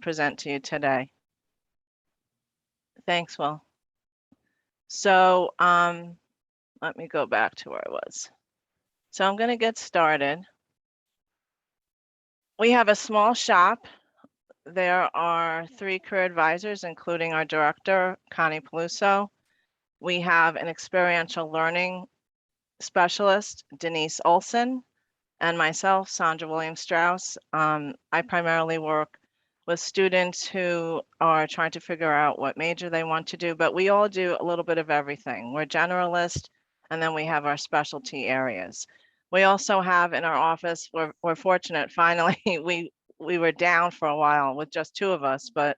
present to you today. Thanks, Will. So let me go back to where I was. So I'm going to get started. We have a small shop. There are 3 career advisors, including our director, Connie Peluso. We have an experiential learning specialist, Denise Olson, and myself, Sandra Williams-Strauss. I primarily work with students who are trying to figure out what major they want to do, but we all do a little bit of everything. We're generalist, and then we have our specialty areas. We also have in our office, we're fortunate, finally, we were down for a while with just 2 of us, but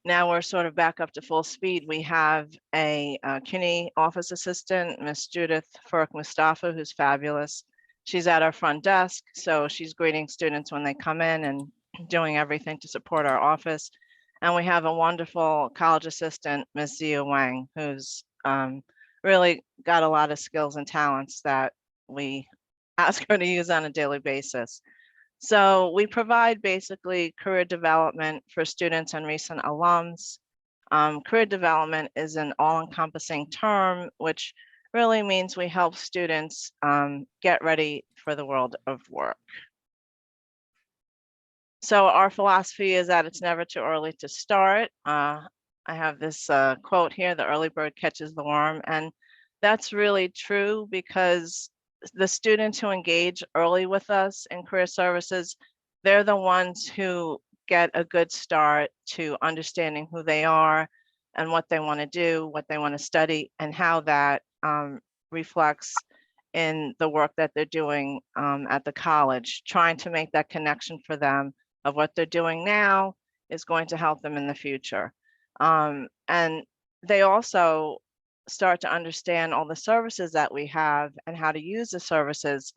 now we're sort of back up to full speed. We have a CUNY office assistant, Miss Judith Faruk Mustafa, who's fabulous. She's at our front desk, so she's greeting students when they come in and doing everything to support our office. And we have a wonderful college assistant, Miss Zia Wang, who's really got a lot of skills and talents that we ask her to use on a daily basis. So we provide basically career development for students and recent alums. Career development is an all-encompassing term, which really means we help students get ready for the world of work. So our philosophy is that it's never too early to start. I have this quote here, the early bird catches the worm, and that's really true because the students who engage early with us in career services, they're the ones who get a good start to understanding who they are and what they want to do, what they want to study, and how that reflects in the work that they're doing at the college. Trying to make that connection for them of what they're doing now is going to help them in the future. And they also start to understand all the services that we have and how to use the services,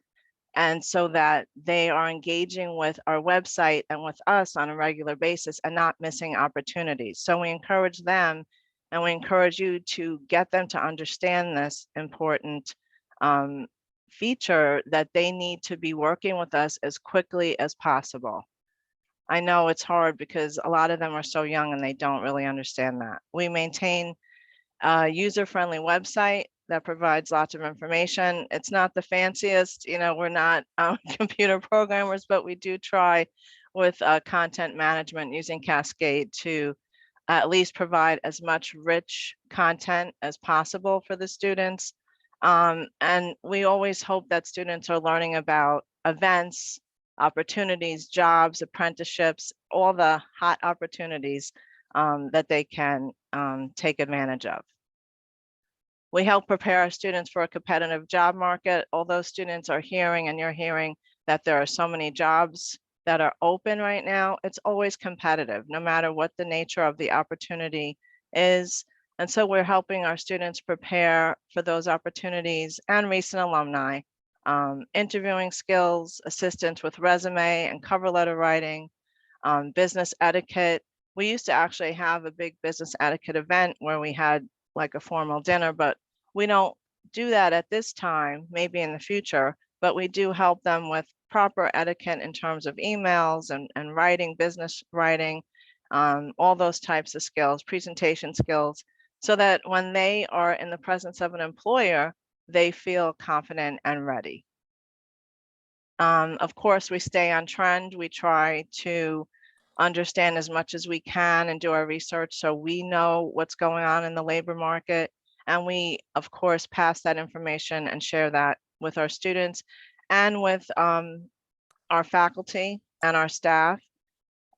and so that they are engaging with our website and with us on a regular basis and not missing opportunities. So we encourage them, and we encourage you to get them to understand this important feature that they need to be working with us as quickly as possible. I know it's hard because a lot of them are so young and they don't really understand that. We maintain a user-friendly website that provides lots of information. It's not the fanciest, we're not computer programmers, but we do try with content management using Cascade to at least provide as much rich content as possible for the students. And we always hope that students are learning about events, opportunities, jobs, apprenticeships, all the hot opportunities that they can take advantage of. We help prepare our students for a competitive job market. Although students are hearing, and you're hearing, that there are so many jobs that are open right now, it's always competitive, no matter what the nature of the opportunity is. And so we're helping our students prepare for those opportunities and recent alumni, interviewing skills, assistance with resume and cover letter writing, business etiquette. We used to actually have a big business etiquette event where we had like a formal dinner, but we don't do that at this time, maybe in the future, but we do help them with proper etiquette in terms of emails and writing, business writing, all those types of skills, presentation skills, so that when they are in the presence of an employer, they feel confident and ready. Of course, we stay on trend. We try to understand as much as we can and do our research so we know what's going on in the labor market. And we, of course, pass that information and share that with our students and with our faculty and our staff.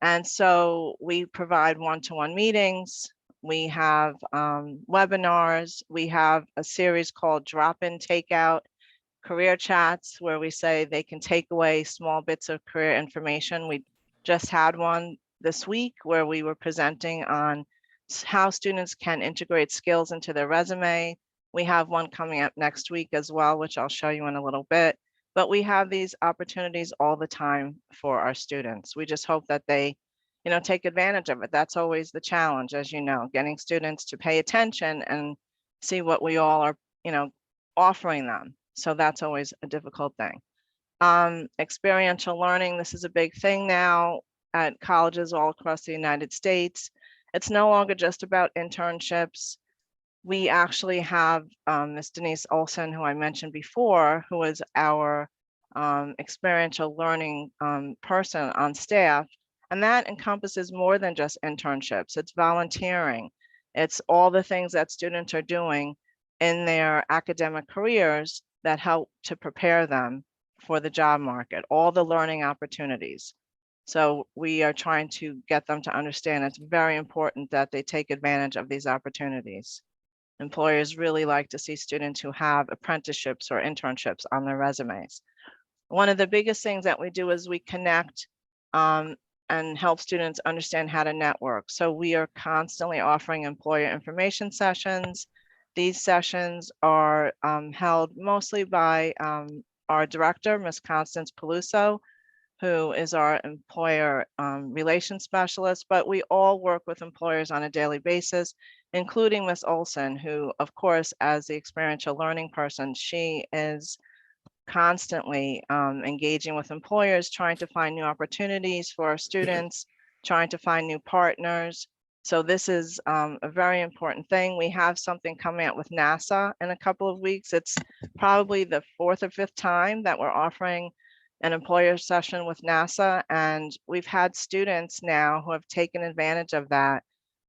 And so we provide one-to-one meetings. We have webinars. We have a series called Drop-In Takeout career chats where we say they can take away small bits of career information. We just had one this week where we were presenting on how students can integrate skills into their resume. We have one coming up next week as well, which I'll show you in a little bit. But we have these opportunities all the time for our students. We just hope that they, take advantage of it. That's always the challenge, as you know, getting students to pay attention and see what we all are, offering them. So that's always a difficult thing. Experiential learning, this is a big thing now. at colleges all across the United States. It's no longer just about internships. We actually have Ms. Denise Olson, who I mentioned before, who is our experiential learning person on staff. And that encompasses more than just internships. It's volunteering. It's all the things that students are doing in their academic careers that help to prepare them for the job market, all the learning opportunities. So we are trying to get them to understand it's very important that they take advantage of these opportunities. Employers really like to see students who have apprenticeships or internships on their resumes. One of the biggest things that we do is we connect and help students understand how to network. So we are constantly offering employer information sessions. These sessions are held mostly by our director, Ms. Constance Peluso, who is our employer relations specialist, but we all work with employers on a daily basis, including Ms. Olson, who, of course, as the experiential learning person, she is constantly engaging with employers, trying to find new opportunities for our students, trying to find new partners. So this is a very important thing. We have something coming out with NASA in a couple of weeks. It's probably the 4th or 5th time that we're offering an employer session with NASA. And we've had students now who have taken advantage of that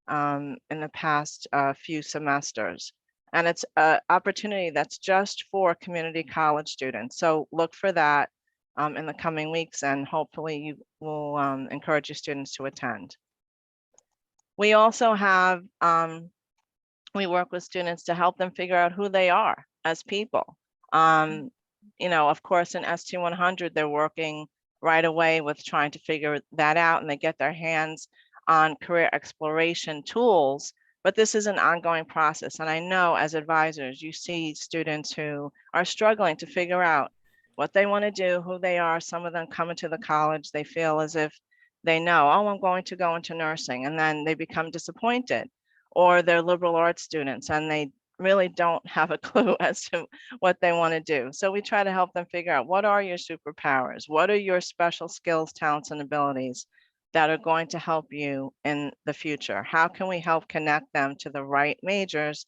in the past few semesters. And it's an opportunity that's just for community college students. So look for that in the coming weeks, and hopefully you will encourage your students to attend. We also have, we work with students to help them figure out who they are as people. You know, of course, in ST100, they're working right away with trying to figure that out, and they get their hands on career exploration tools, but this is an ongoing process. And I know as advisors, you see students who are struggling to figure out what they want to do, who they are. Some of them come into the college, they feel as if they know, oh, I'm going to go into nursing, and then they become disappointed. Or they're liberal arts students and they really don't have a clue as to what they want to do. So we try to help them figure out, what are your superpowers? What are your special skills, talents, and abilities that are going to help you in the future? How can we help connect them to the right majors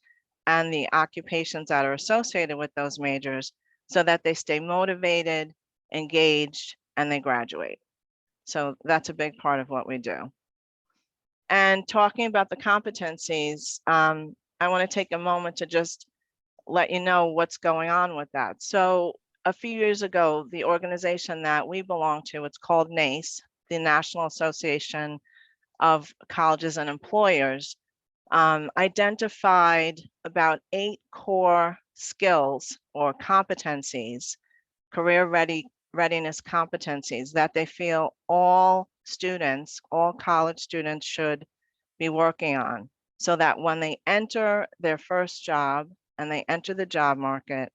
and the occupations that are associated with those majors so that they stay motivated, engaged, and they graduate? So that's a big part of what we do. And talking about the competencies, I want to take a moment to just let you know what's going on with that. So a few years ago, the organization that we belong to, it's called NACE, the National Association of Colleges and Employers, identified about 8 core skills or competencies, career readiness competencies that they feel all students, all college students should be working on, so that when they enter their first job and they enter the job market,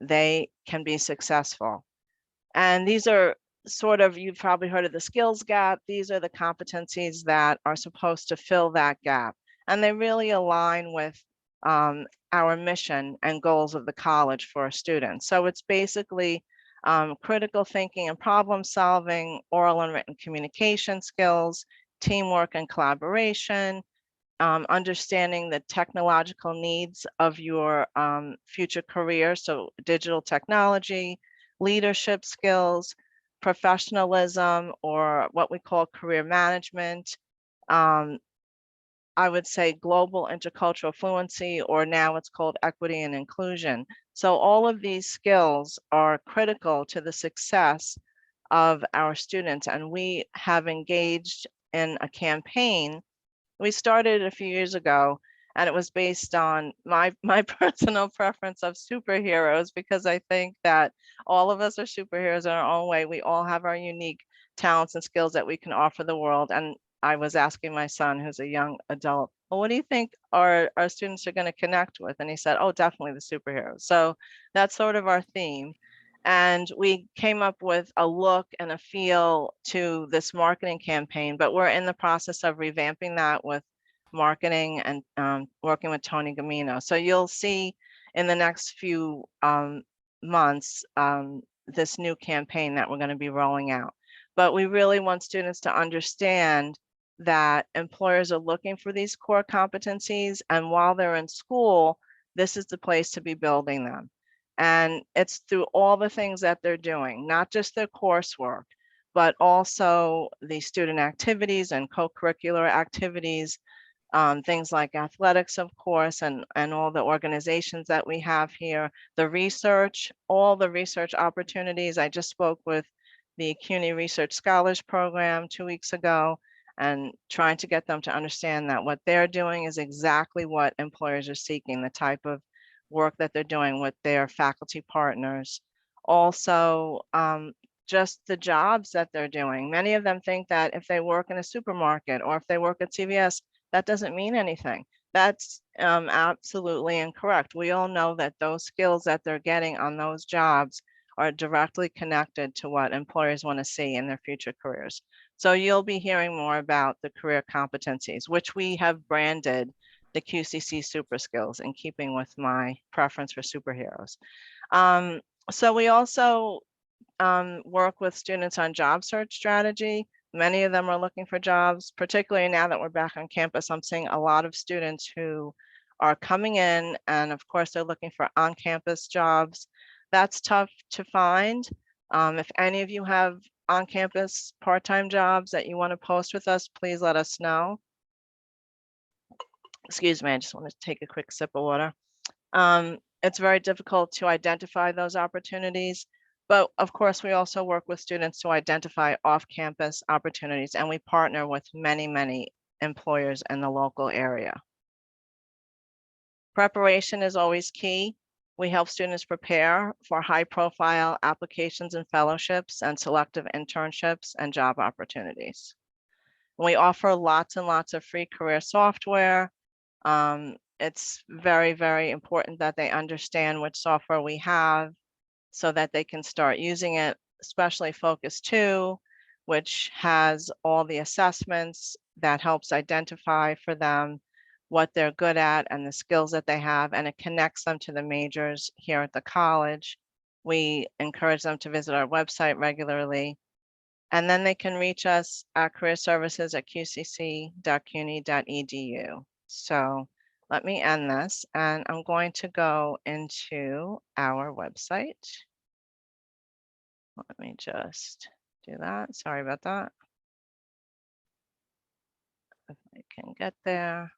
they can be successful. And these are sort of, you've probably heard of the skills gap. These are the competencies that are supposed to fill that gap. And they really align with our mission and goals of the college for our students. So it's basically critical thinking and problem solving, oral and written communication skills, teamwork and collaboration, understanding the technological needs of your future career, so digital technology, leadership skills, professionalism, or what we call career management. I would say global intercultural fluency, or now it's called equity and inclusion. So all of these skills are critical to the success of our students, and we have engaged in a campaign. We started a few years ago, and it was based on my personal preference of superheroes, because I think that all of us are superheroes in our own way. We all have our unique talents and skills that we can offer the world. And I was asking my son, who's a young adult, well, what do you think our students are going to connect with? And he said, oh, definitely the superheroes. So that's sort of our theme. And we came up with a look and a feel to this marketing campaign, but we're in the process of revamping that with marketing and working with Tony Gamino. So you'll see in the next few months this new campaign that we're going to be rolling out. But we really want students to understand that employers are looking for these core competencies, and while they're in school, this is the place to be building them. And it's through all the things that they're doing, not just their coursework, but also the student activities and co-curricular activities, things like athletics, of course, and all the organizations that we have here, the research, all the research opportunities. I just spoke with the CUNY Research Scholars Program 2 weeks ago, and trying to get them to understand that what they're doing is exactly what employers are seeking, the type of work that they're doing with their faculty partners. Also, just the jobs that they're doing. Many of them think that if they work in a supermarket or if they work at CVS, that doesn't mean anything. That's absolutely incorrect. We all know that those skills that they're getting on those jobs are directly connected to what employers want to see in their future careers. So you'll be hearing more about the career competencies, which we have branded the QCC Super Skills, in keeping with my preference for superheroes. So we also work with students on job search strategy. Many of them are looking for jobs, particularly now that we're back on campus. I'm seeing a lot of students who are coming in, and of course they're looking for on-campus jobs. That's tough to find. If any of you have on-campus part-time jobs that you want to post with us, please let us know. Excuse me, I just want to take a quick sip of water. It's very difficult to identify those opportunities, but of course we also work with students to identify off-campus opportunities, and we partner with many employers in the local area. Preparation is always key. We help students prepare for high-profile applications and fellowships and selective internships and job opportunities. We offer lots and lots of free career software. It's very important that they understand which software we have so that they can start using it, especially Focus 2, which has all the assessments that helps identify for them what they're good at and the skills that they have, and it connects them to the majors here at the college. We encourage them to visit our website regularly, and then they can reach us at career services at qcc.cuny.edu. So let me end this, and I'm going to go into our website. Let me just do that. Sorry about that. If I can get there.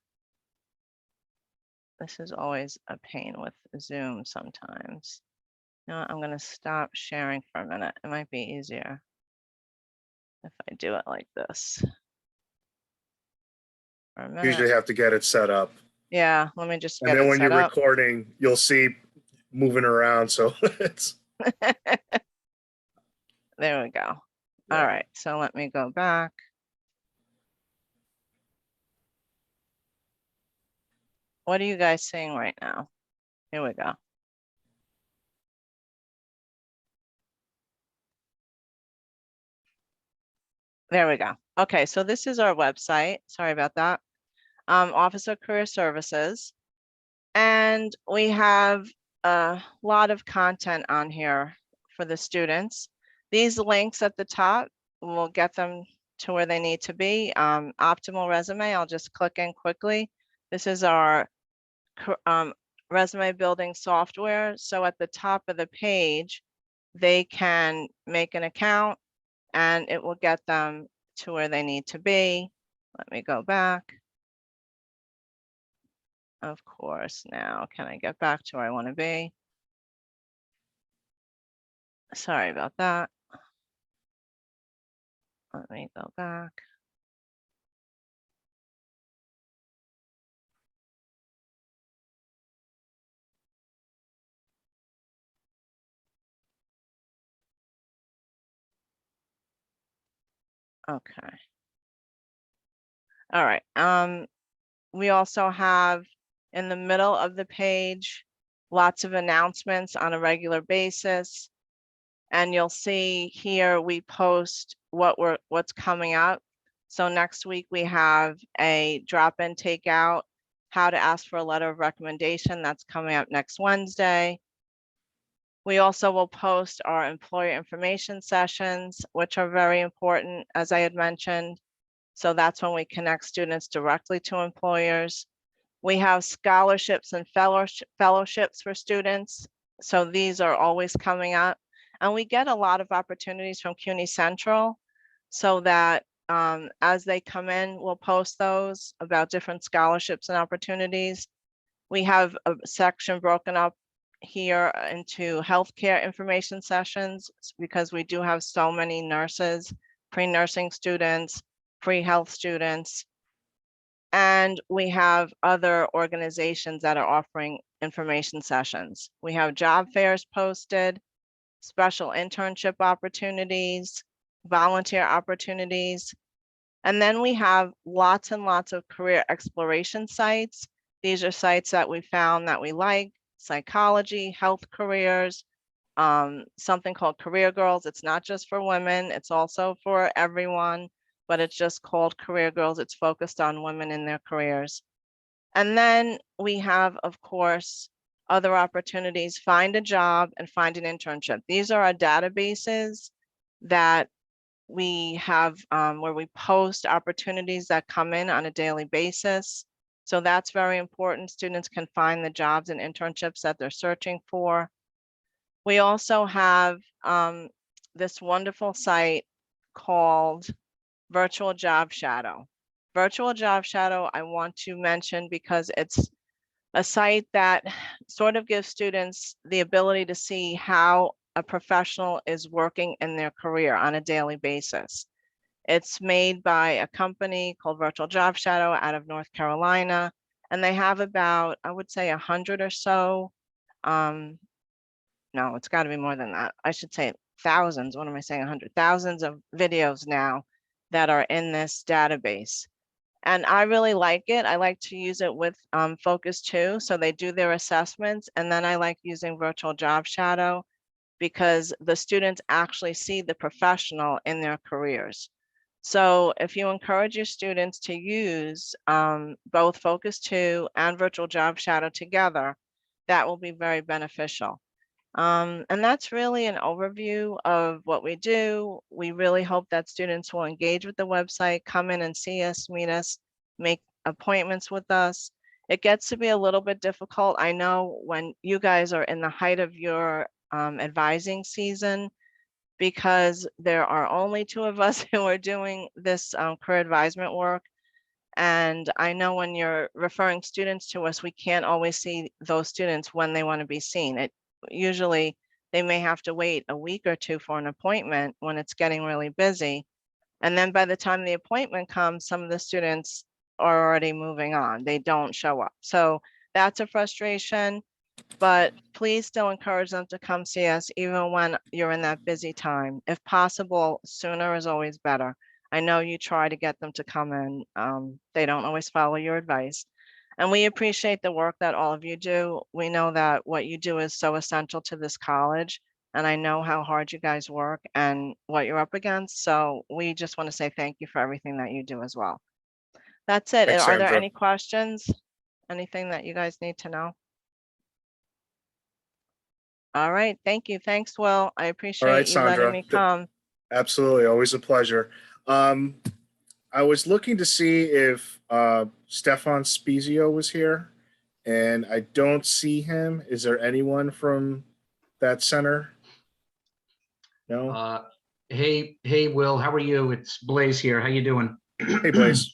This is always a pain with Zoom sometimes. No, I'm going to stop sharing for a minute. It might be easier if I do it like this. For a minute. Usually have to get it set up. Yeah, let me just get and then it when set you're up. recording, you'll see moving around. So it's There we go. Yeah. All right, so let me go back. What are you guys seeing right now? Here we go. There we go. Okay, so this is our website. Sorry about that. Office of Career Services. And we have a lot of content on here for the students. These links at the top will get them to where they need to be. Optimal Resume, I'll just click in quickly. This is our resume building software. So at the top of the page, they can make an account and it will get them to where they need to be. Let me go back. Of course, now can I get back to where I want to be? Sorry about that. Let me go back. Okay. All right. We also have in the middle of the page lots of announcements on a regular basis. And you'll see here we post what's coming up. So next week we have a drop-in takeout, how to ask for a letter of recommendation. That's coming up next Wednesday. We also will post our employer information sessions, which are very important, as I had mentioned. So that's when we connect students directly to employers. We have scholarships and fellowships for students. So these are always coming up. And we get a lot of opportunities from CUNY Central so that as they come in, we'll post those about different scholarships and opportunities. We have a section broken up here into healthcare information sessions because we do have so many nurses, pre-nursing students, pre-health students, and we have other organizations that are offering information sessions. We have job fairs posted, special internship opportunities, volunteer opportunities, and then we have lots and lots of career exploration sites. These are sites that we found that we like: psychology, health careers, something called Career Girls. It's not just for women, it's also for everyone, but it's just called Career Girls. It's focused on women in their careers. And then we have, of course, other opportunities: find a job and find an internship. These are our databases that we have where we post opportunities that come in on a daily basis. So that's very important. Students can find the jobs and internships that they're searching for. We also have this wonderful site called Virtual Job Shadow. Virtual Job Shadow, I want to mention because it's a site that sort of gives students the ability to see how a professional is working in their career on a daily basis. It's made by a company called Virtual Job Shadow out of North Carolina, and they have about, I would say, 100 or so. No, it's got to be more than that. I should say thousands. What am I saying? 100, thousands of videos now that are in this database. And I really like it. I like to use it with Focus 2. So they do their assessments. And then I like using Virtual Job Shadow because the students actually see the professional in their careers. So if you encourage your students to use both Focus 2 and Virtual Job Shadow together, that will be very beneficial. And that's really an overview of what we do. We really hope that students will engage with the website, come in and see us, meet us, make appointments with us. It gets to be a little bit difficult. I know when you guys are in the height of your advising season, because there are only 2 of us who are doing this career advisement work. And I know when you're referring students to us, we can't always see those students when they want to be seen. Usually they may have to wait a week or 2 for an appointment when it's getting really busy. And then by the time the appointment comes, some of the students are already moving on. They don't show up. So that's a frustration, but please still encourage them to come see us even when you're in that busy time. If possible, sooner is always better. I know you try to get them to come in. They don't always follow your advice. And we appreciate the work that all of you do. We know that what you do is so essential to this college. And I know how hard you guys work and what you're up against. So we just want to say thank you for everything that you do as well. That's it. Thanks, Are there Sandra. any questions? Anything that you guys need to know? All right. Thank you. Thanks, Will. I All appreciate right, you letting Sandra. me come. Absolutely. Always a pleasure. I was looking to see if Stefan Spezio was here, and I don't see him. Is there anyone from that center? No? Hey, Will, how are you? It's Blaze here. How you doing? Hey, Blaze.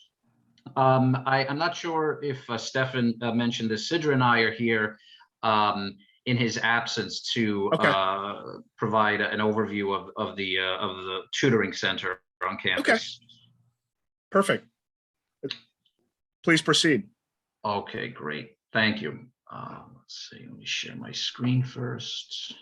I'm not sure if Stefan mentioned this. Sidra and I are here in his absence to Okay. provide an overview of the tutoring center on campus. Perfect. Please proceed. Okay, great. Thank you. Let's see. Let me share my screen first.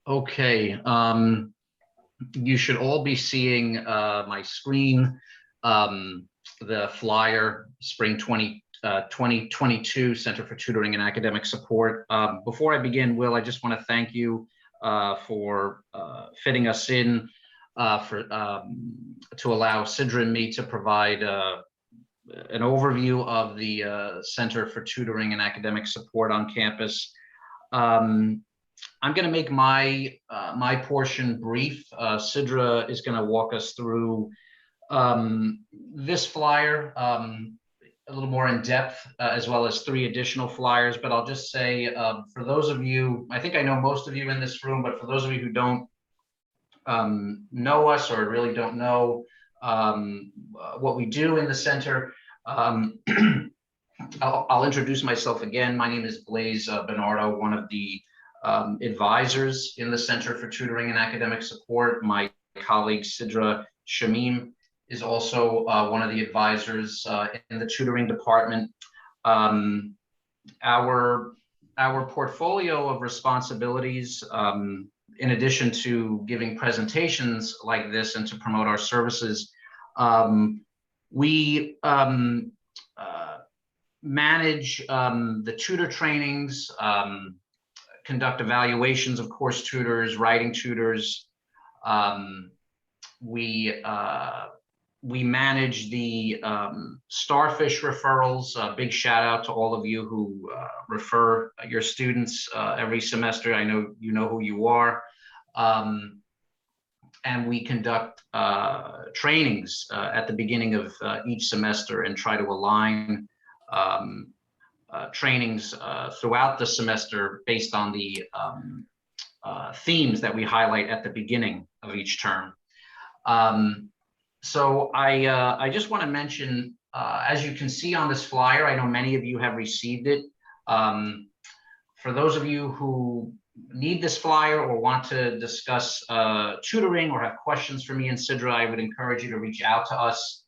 Okay. You should all be seeing my screen, the flyer, Spring 2022 Center for Tutoring and Academic Support. Before I begin, Will, I just want to thank you for fitting us in to allow Sidra and me to provide an overview of the Center for Tutoring and Academic Support on campus. I'm going to make my portion brief. Sidra is going to walk us through this flyer a little more in depth, as well as 3 additional flyers. But I'll just say, for those of you, I think I know most of you in this room, but for those of you who don't know us or really don't know what we do in the center, I'll introduce myself again. My name is Blaise Bernardo, one of the advisors in the Center for Tutoring and Academic Support. My colleague Sidra Shamim is also one of the advisors in the tutoring department. Our portfolio of responsibilities, in addition to giving presentations like this and to promote our services, we manage the tutor trainings, conduct evaluations of course tutors, writing tutors. We manage the Starfish referrals. Big shout out to all of you who refer your students every semester. I know you know who you are. And we conduct trainings at the beginning of each semester and try to align trainings throughout the semester based on the themes that we highlight at the beginning of each term. So I just want to mention, as you can see on this flyer, I know many of you have received it. For those of you who need this flyer or want to discuss tutoring or have questions for me and Sidra, I would encourage you to reach out to us.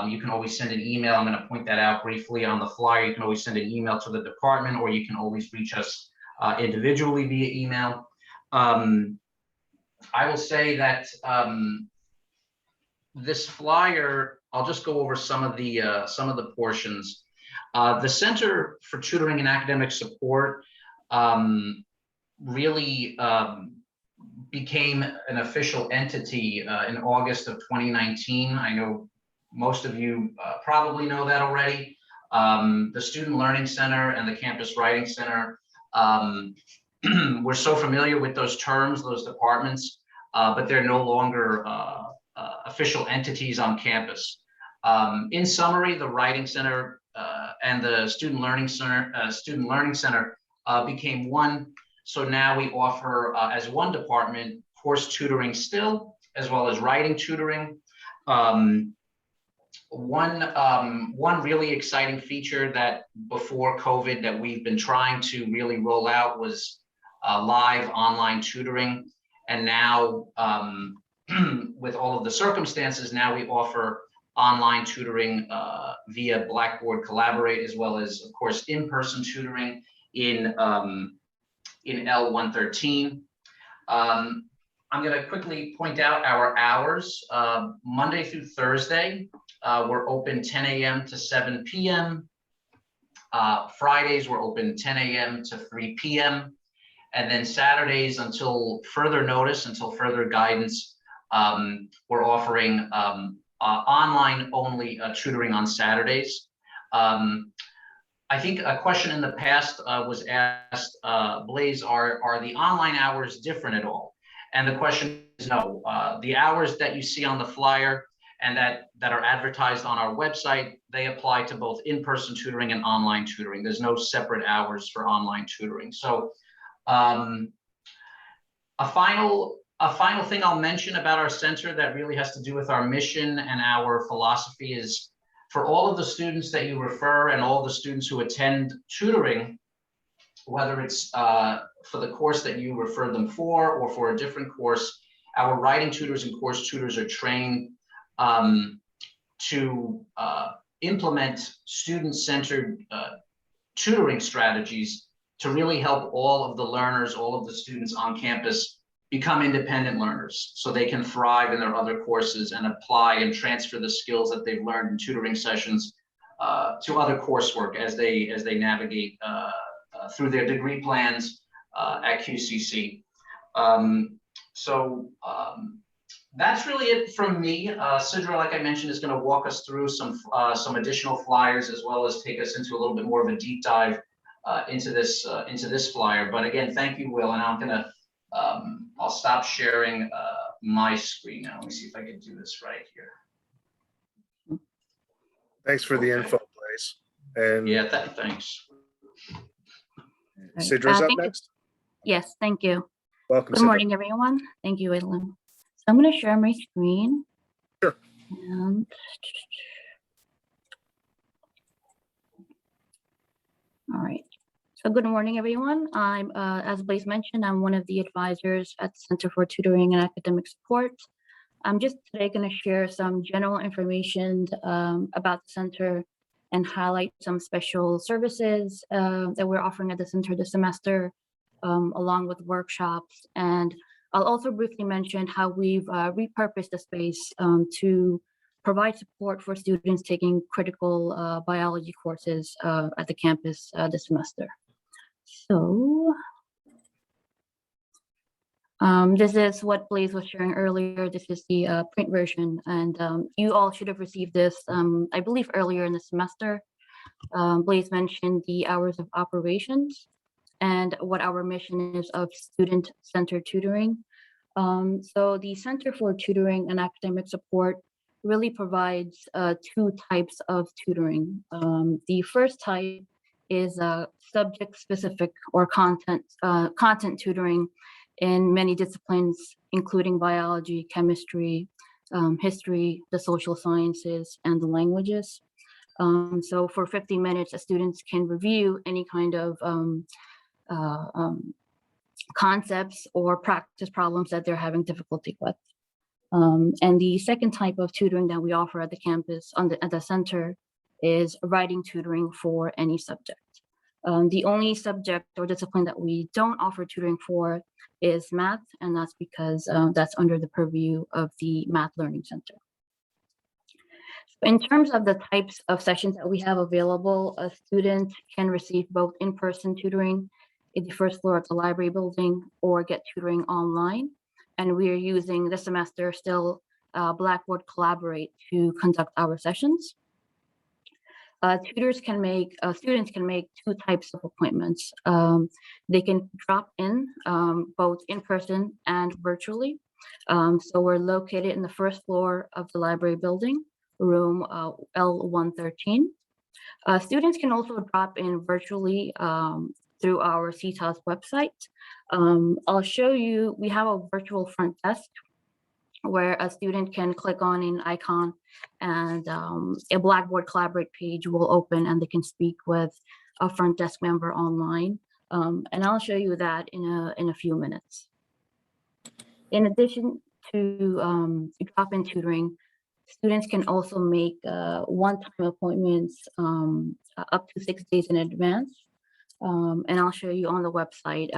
You can always send an email. I'm going to point that out briefly on the flyer. You can always send an email to the department, or you can always reach us individually via email. I will say that this flyer, I'll just go over some of the portions. The Center for Tutoring and Academic Support really became an official entity in August of 2019. I know most of you probably know that already. The Student Learning Center and the Campus Writing Center, we're so familiar with those terms, those departments, but they're no longer official entities on campus. In summary, the Writing Center and the Student Learning Center became one. So now we offer, as one department, course tutoring still, as well as writing tutoring. One really exciting feature that before COVID that we've been trying to really roll out was live online tutoring. And now with all of the circumstances, now we offer online tutoring via Blackboard Collaborate, as well as, of course, in-person tutoring in L113. I'm going to quickly point out our hours. Monday through Thursday, we're open 10 a.m. to 7 p.m. Fridays, we're open 10 a.m. to 3 p.m. And then Saturdays, until further notice, until further guidance, we're offering online only tutoring on Saturdays. I think a question in the past was asked, Blaise, are the online hours different at all? And the question is no. The hours that you see on the flyer and that are advertised on our website, they apply to both in-person tutoring and online tutoring. There's no separate hours for online tutoring. So a final thing I'll mention about our center that really has to do with our mission and our philosophy is, for all of the students that you refer and all the students who attend tutoring, whether it's for the course that you refer them for or for a different course, our writing tutors and course tutors are trained to implement student-centered tutoring strategies to really help all of the learners, all of the students on campus become independent learners so they can thrive in their other courses and apply and transfer the skills that they've learned in tutoring sessions to other coursework as they navigate through their degree plans at QCC. That's really it from me. Sidra, like I mentioned, is going to walk us through some additional flyers, as well as take us into a little bit more of a deep dive into this flyer. But again, thank you, Will, and I'll stop sharing my screen now. Let me see if I can do this right here. Thanks for the Okay. info, Blaze. And Yeah, thanks. Sidra's up thank you. next. Yes, thank you. Welcome, Good Sidra. morning, everyone. Thank you, Edlin. So I'm going to share my screen. Sure. And all right. So good morning, everyone. I'm, as Blaze mentioned, I'm one of the advisors at the Center for Tutoring and Academic Support. I'm just today going to share some general information about the center and highlight some special services that we're offering at the center this semester, along with workshops. And I'll also briefly mention how we've repurposed the space to provide support for students taking critical biology courses at the campus this semester. So this is what Blaze was sharing earlier. This is the print version, and you all should have received this, I believe, earlier in the semester. Blaze mentioned the hours of operations and what our mission is of student-centered tutoring. So the Center for Tutoring and Academic Support really provides two types of tutoring. The first type is subject-specific or content tutoring in many disciplines, including biology, chemistry, history, the social sciences, and the languages. So for 50 minutes, the students can review any kind of concepts or practice problems that they're having difficulty with. And the second type of tutoring that we offer at the campus at the center is writing tutoring for any subject. The only subject or discipline that we don't offer tutoring for is math, and that's because that's under the purview of the Math Learning Center. In terms of the types of sessions that we have available, a student can receive both in-person tutoring in the first floor of the library building or get tutoring online. And we are using this semester still Blackboard Collaborate to conduct our sessions. Students can make two types of appointments. They can drop in both in person and virtually. So we're located in the first floor of the library building, room L113. Students can also drop in virtually through our CTAS website. I'll show you, we have a virtual front desk where a student can click on an icon and a Blackboard Collaborate page will open and they can speak with a front desk member online. And I'll show you that in a few minutes. In addition to drop-in tutoring, students can also make one-time appointments up to 6 days in advance. And I'll show you on the website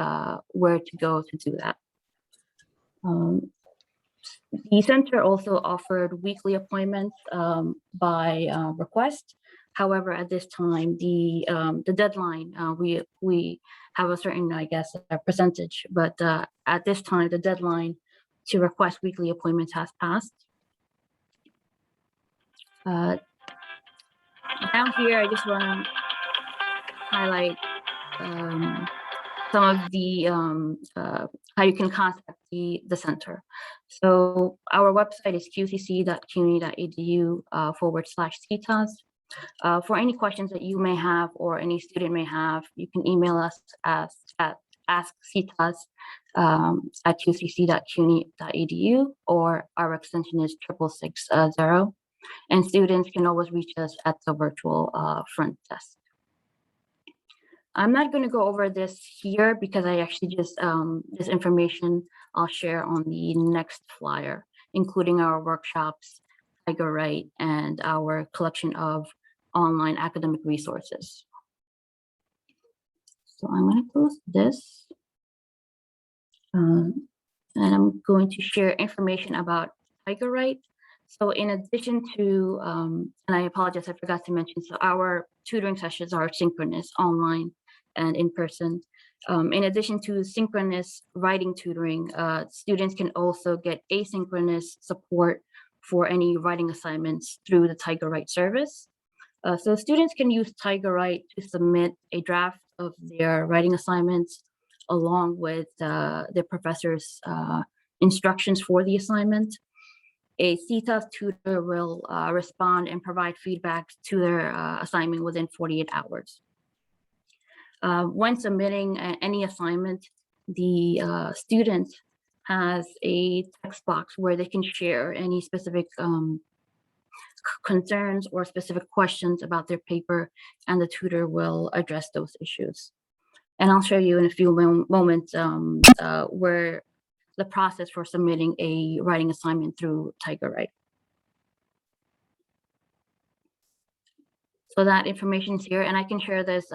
where to go to do that. The center also offered weekly appointments by request. However, at this time, the deadline, we have a certain, I guess, percentage, but at this time, the deadline to request weekly appointments has passed. Down here, I just want to highlight some of the how you can contact the center. So our website is qcc.cuny.edu/CTAS. For any questions that you may have or any student may have, you can email us at askctas@qcc.cuny.edu, or our extension is 6660. And students can always reach us at the virtual front desk. I'm not going to go over this here because I actually just, this information I'll share on the next flyer, including our workshops, Tiger Write, and our collection of online academic resources. So I'm going to close this. And I'm going to share information about Tiger Write. So in addition to, and I apologize, I forgot to mention, so our tutoring sessions are synchronous, online and in person. In addition to synchronous writing tutoring, students can also get asynchronous support for any writing assignments through the Tiger Write service. So students can use Tiger Write to submit a draft of their writing assignments along with their professor's instructions for the assignment. A CTAS tutor will respond and provide feedback to their assignment within 48 hours. When submitting any assignment, the student has a text box where they can share any specific concerns or specific questions about their paper, and the tutor will address those issues. And I'll show you in a few moments where the process for submitting a writing assignment through Tiger Write. So that information is here, and I can share this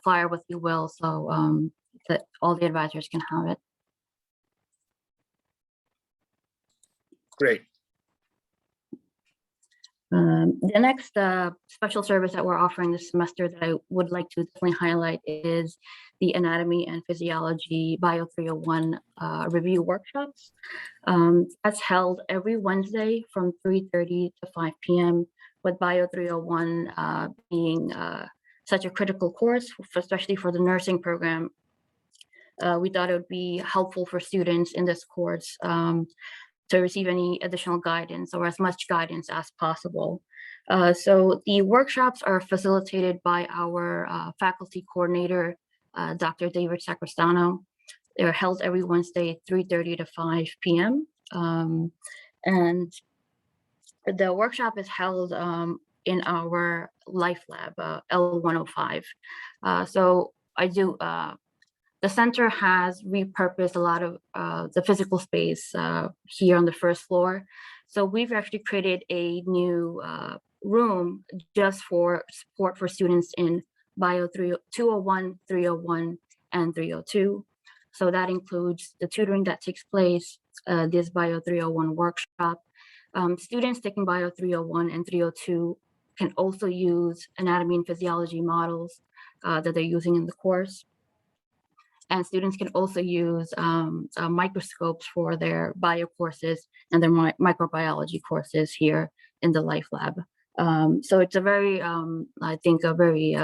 flyer with you, Will, so that all the advisors can have it. Great. The next special service that we're offering this semester that I would like to definitely highlight is the Anatomy and Physiology Bio 301 review workshops. That's held every Wednesday from 3:30 to 5 p.m. with Bio 301 being such a critical course, especially for the nursing program. We thought it would be helpful for students in this course to receive any additional guidance or as much guidance as possible. So the workshops are facilitated by our faculty coordinator, Dr. David Sacristano. They're held every Wednesday, 3:30 to 5 p.m. And the workshop is held in our Life Lab, L105. So the center has repurposed a lot of the physical space here on the first floor. So we've actually created a new room just for support for students in Bio 201, 301, and 302. So that includes the tutoring that takes place, this Bio 301 workshop. Students taking Bio 301 and 302 can also use anatomy and physiology models that they're using in the course. And students can also use microscopes for their bio courses and their microbiology courses here in the Life Lab. So it's a very, I think, a very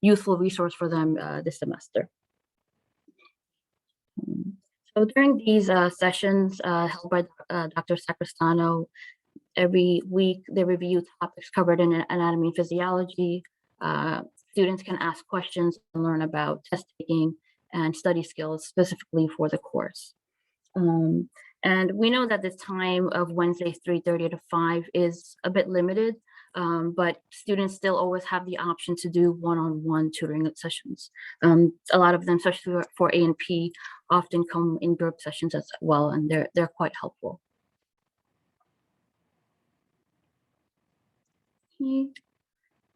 useful resource for them this semester. So during these sessions held by Dr. Sacristano, every week they review topics covered in anatomy and physiology. Students can ask questions and learn about test taking and study skills specifically for the course. And we know that the time of Wednesdays 3:30 to 5 is a bit limited, but students still always have the option to do one-on-one tutoring sessions. A lot of them, especially for A&P, often come in group sessions as well, and they're quite helpful. Okay.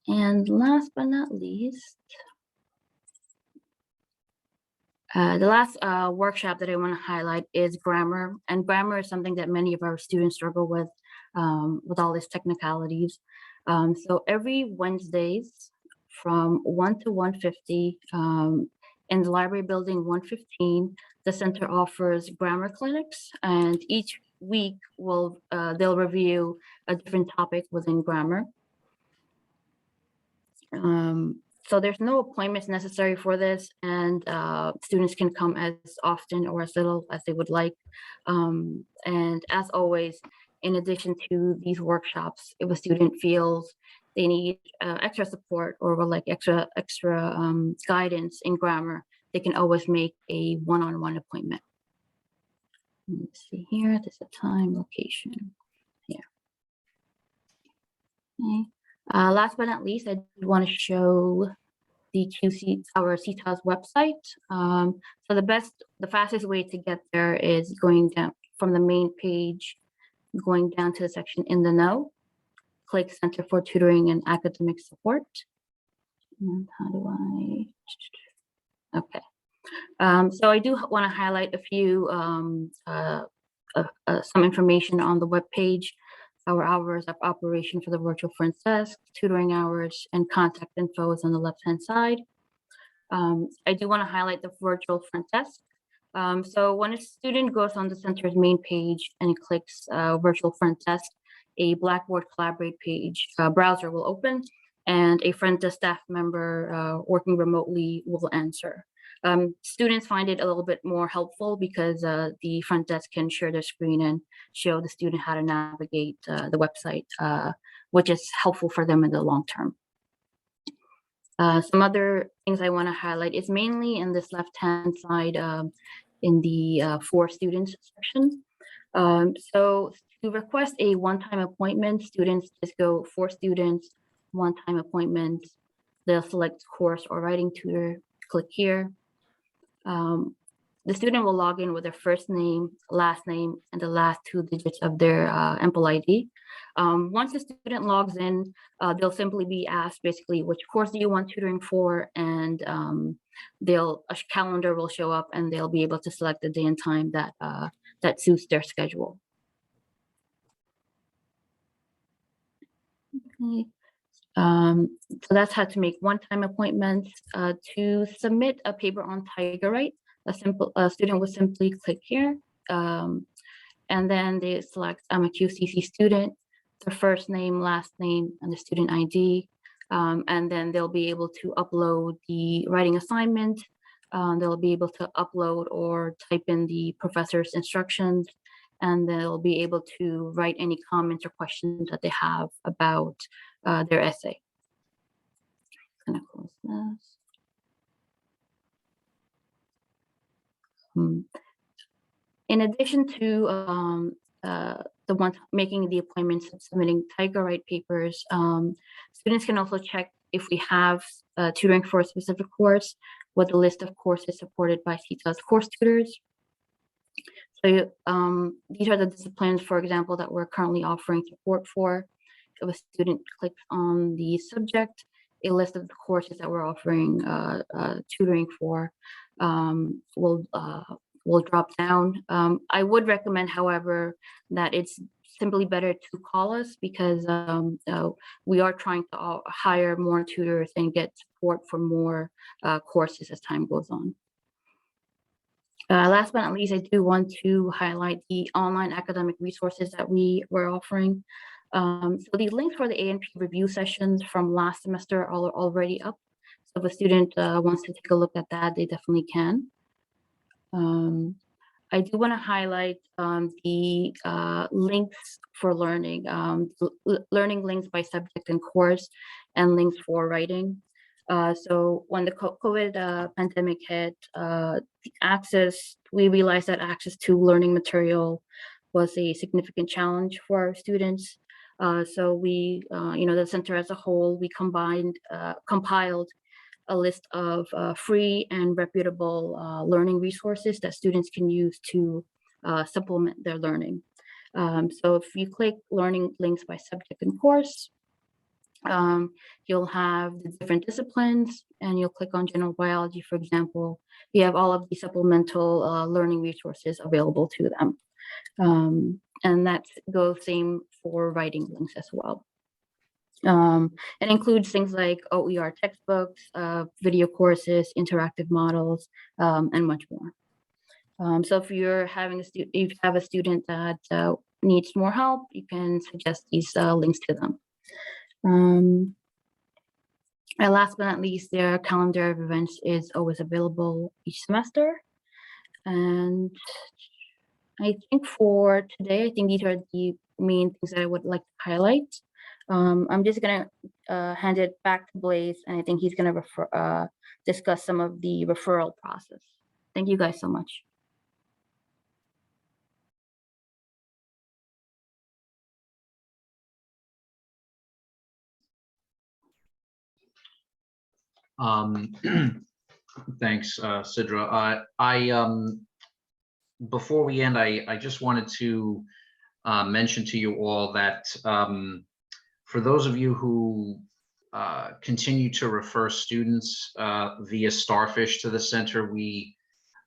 And last but not least, the last workshop that I want to highlight is grammar, and grammar is something that many of our students struggle with all these technicalities. So every Wednesdays from 1 to 1:50 in the library building 115, the center offers grammar clinics, and each week they'll review a different topic within grammar. So there's no appointments necessary for this, and students can come as often or as little as they would like. And as always, in addition to these workshops, if a student feels they need extra support or would like extra guidance in grammar, they can always make a one-on-one appointment. Let's see here, there's a time, location here. Okay. Last but not least, I want to show our CTAS website. So the fastest way to get there is going down from the main page, going down to the section In the Know, click Center for Tutoring and Academic Support. And how do I, okay. So I do want to highlight a few, some information on the webpage. Our hours of operation for the virtual front desk, tutoring hours, and contact info is on the left-hand side. I do want to highlight the virtual front desk. So when a student goes on the center's main page and clicks virtual front desk, a Blackboard Collaborate page browser will open, and a front desk staff member working remotely will answer. Students find it a little bit more helpful because the front desk can share their screen and show the student how to navigate the website, which is helpful for them in the long term. Some other things I want to highlight is mainly in this left-hand side in the for students section. So to request a one-time appointment, students just go for students, one-time appointment. They'll select course or writing tutor, click here. The student will log in with their first name, last name, and the last 2 digits of their EMPL ID. Once the student logs in, they'll simply be asked basically which course do you want tutoring for, and a calendar will show up and they'll be able to select the day and time that that suits their schedule. Okay. So that's how to make one-time appointments. To submit a paper on Tigerwrite, a student will simply click here, and then they select I'm a QCC student, their first name, last name, and the student ID, and then they'll be able to upload the writing assignment. They'll be able to upload or type in the professor's instructions, and they'll be able to write any comments or questions that they have about their essay. I'm gonna close this. In addition to the one making the appointments and submitting Tigerwrite papers, students can also check if we have tutoring for a specific course with a list of courses supported by CETA's course tutors. So these are the disciplines, for example, that we're currently offering support for. If a student clicks on the subject, a list of the courses that we're offering tutoring for will drop down. I would recommend, however, that it's simply better to call us because we are trying to hire more tutors and get support for more courses as time goes on. Last but not least, I do want to highlight the online academic resources that we were offering. So the links for the A&P review sessions from last semester are already up. So if a student wants to take a look at that, they definitely can. I do want to highlight the links for learning, learning links by subject and course, and links for writing. So when the COVID pandemic hit, we realized that access to learning material was a significant challenge for our students. So we, the center as a whole, we compiled a list of free and reputable learning resources that students can use to supplement their learning. So if you click learning links by subject and course, you'll have the different disciplines, and you'll click on general biology, for example. You have all of the supplemental learning resources available to them. And that goes same for writing links as well. It includes things like OER textbooks, video courses, interactive models, and much more. So if you have a student that needs more help, you can suggest these links to them. And last but not least, their calendar of events is always available each semester. And I think for today, I think these are the main things that I would like to highlight. I'm just gonna hand it back to Blaise, and I think he's gonna discuss some of the referral process. Thank you guys so much. Thanks, Sidra. Before we end, I just wanted to mention to you all that for those of you who continue to refer students via Starfish to the center, we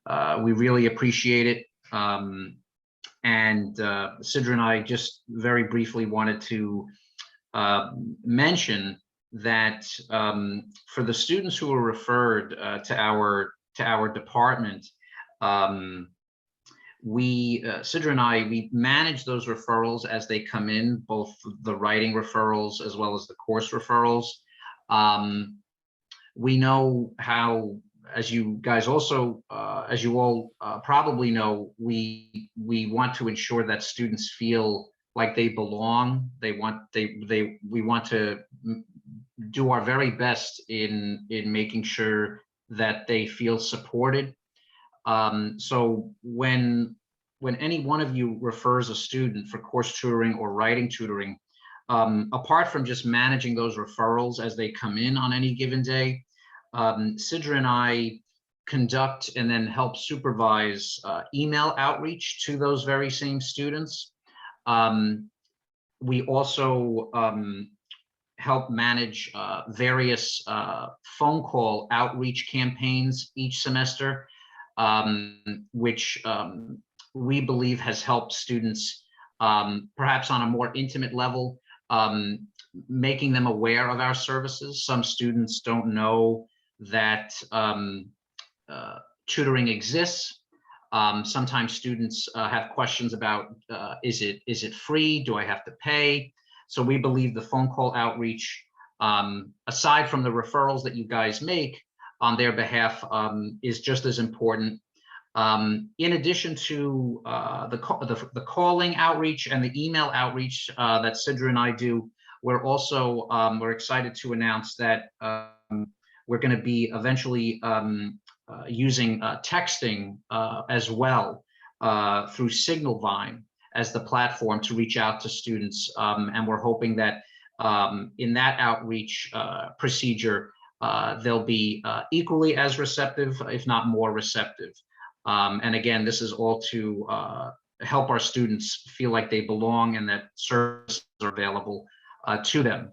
really appreciate it. And Sidra and I just very briefly wanted to mention that for the students who are referred to our department, Sidra and I, we manage those referrals as they come in, both the writing referrals as well as the course referrals. We know how, as you guys also, as you all probably know, we want to ensure that students feel like they belong. We want to do our very best in making sure that they feel supported. So when any one of you refers a student for course tutoring or writing tutoring, apart from just managing those referrals as they come in on any given day, Sidra and I conduct and then help supervise email outreach to those very same students. We also help manage various phone call outreach campaigns each semester, which we believe has helped students perhaps on a more intimate level, making them aware of our services. Some students don't know that tutoring exists. Sometimes students have questions about, is it free? Do I have to pay? So we believe the phone call outreach, aside from the referrals that you guys make on their behalf, is just as important. In addition to the calling outreach and the email outreach that Sidra and I do, we're also we're excited to announce that we're going to be eventually using texting as well through Signalvine as the platform to reach out to students, and we're hoping that in that outreach procedure they'll be equally as receptive, if not more receptive. And again, this is all to help our students feel like they belong and that services are available to them.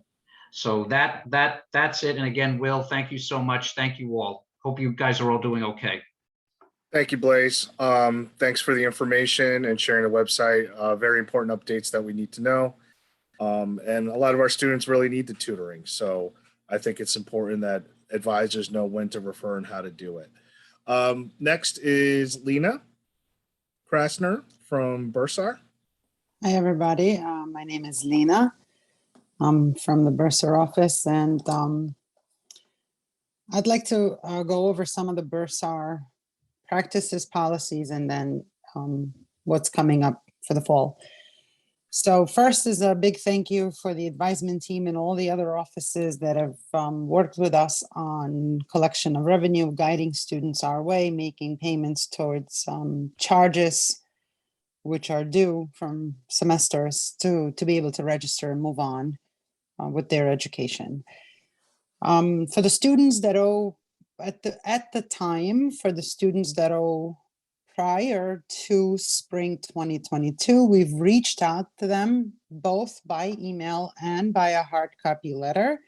So that's it. And again, Will, thank you so much. Thank you all. Hope you guys are all doing okay. Thank you, Blaze. Thanks for the information and sharing the website. Very important updates that we need to know. And a lot of our students really need the tutoring. So I think it's important that advisors know when to refer and how to do it. Next is Lena Krasner from Bursar. Hi, everybody. My name is Lena. I'm from the Bursar office, and I'd like to go over some of the Bursar practices, policies, and then what's coming up for the fall. So first is a big thank you for the advisement team and all the other offices that have worked with us on collection of revenue, guiding students our way, making payments towards charges which are due from semesters to be able to register and move on with their education. For the students that owe at the time, for the students that owe prior to spring 2022, we've reached out to them both by email and by a hard copy letter,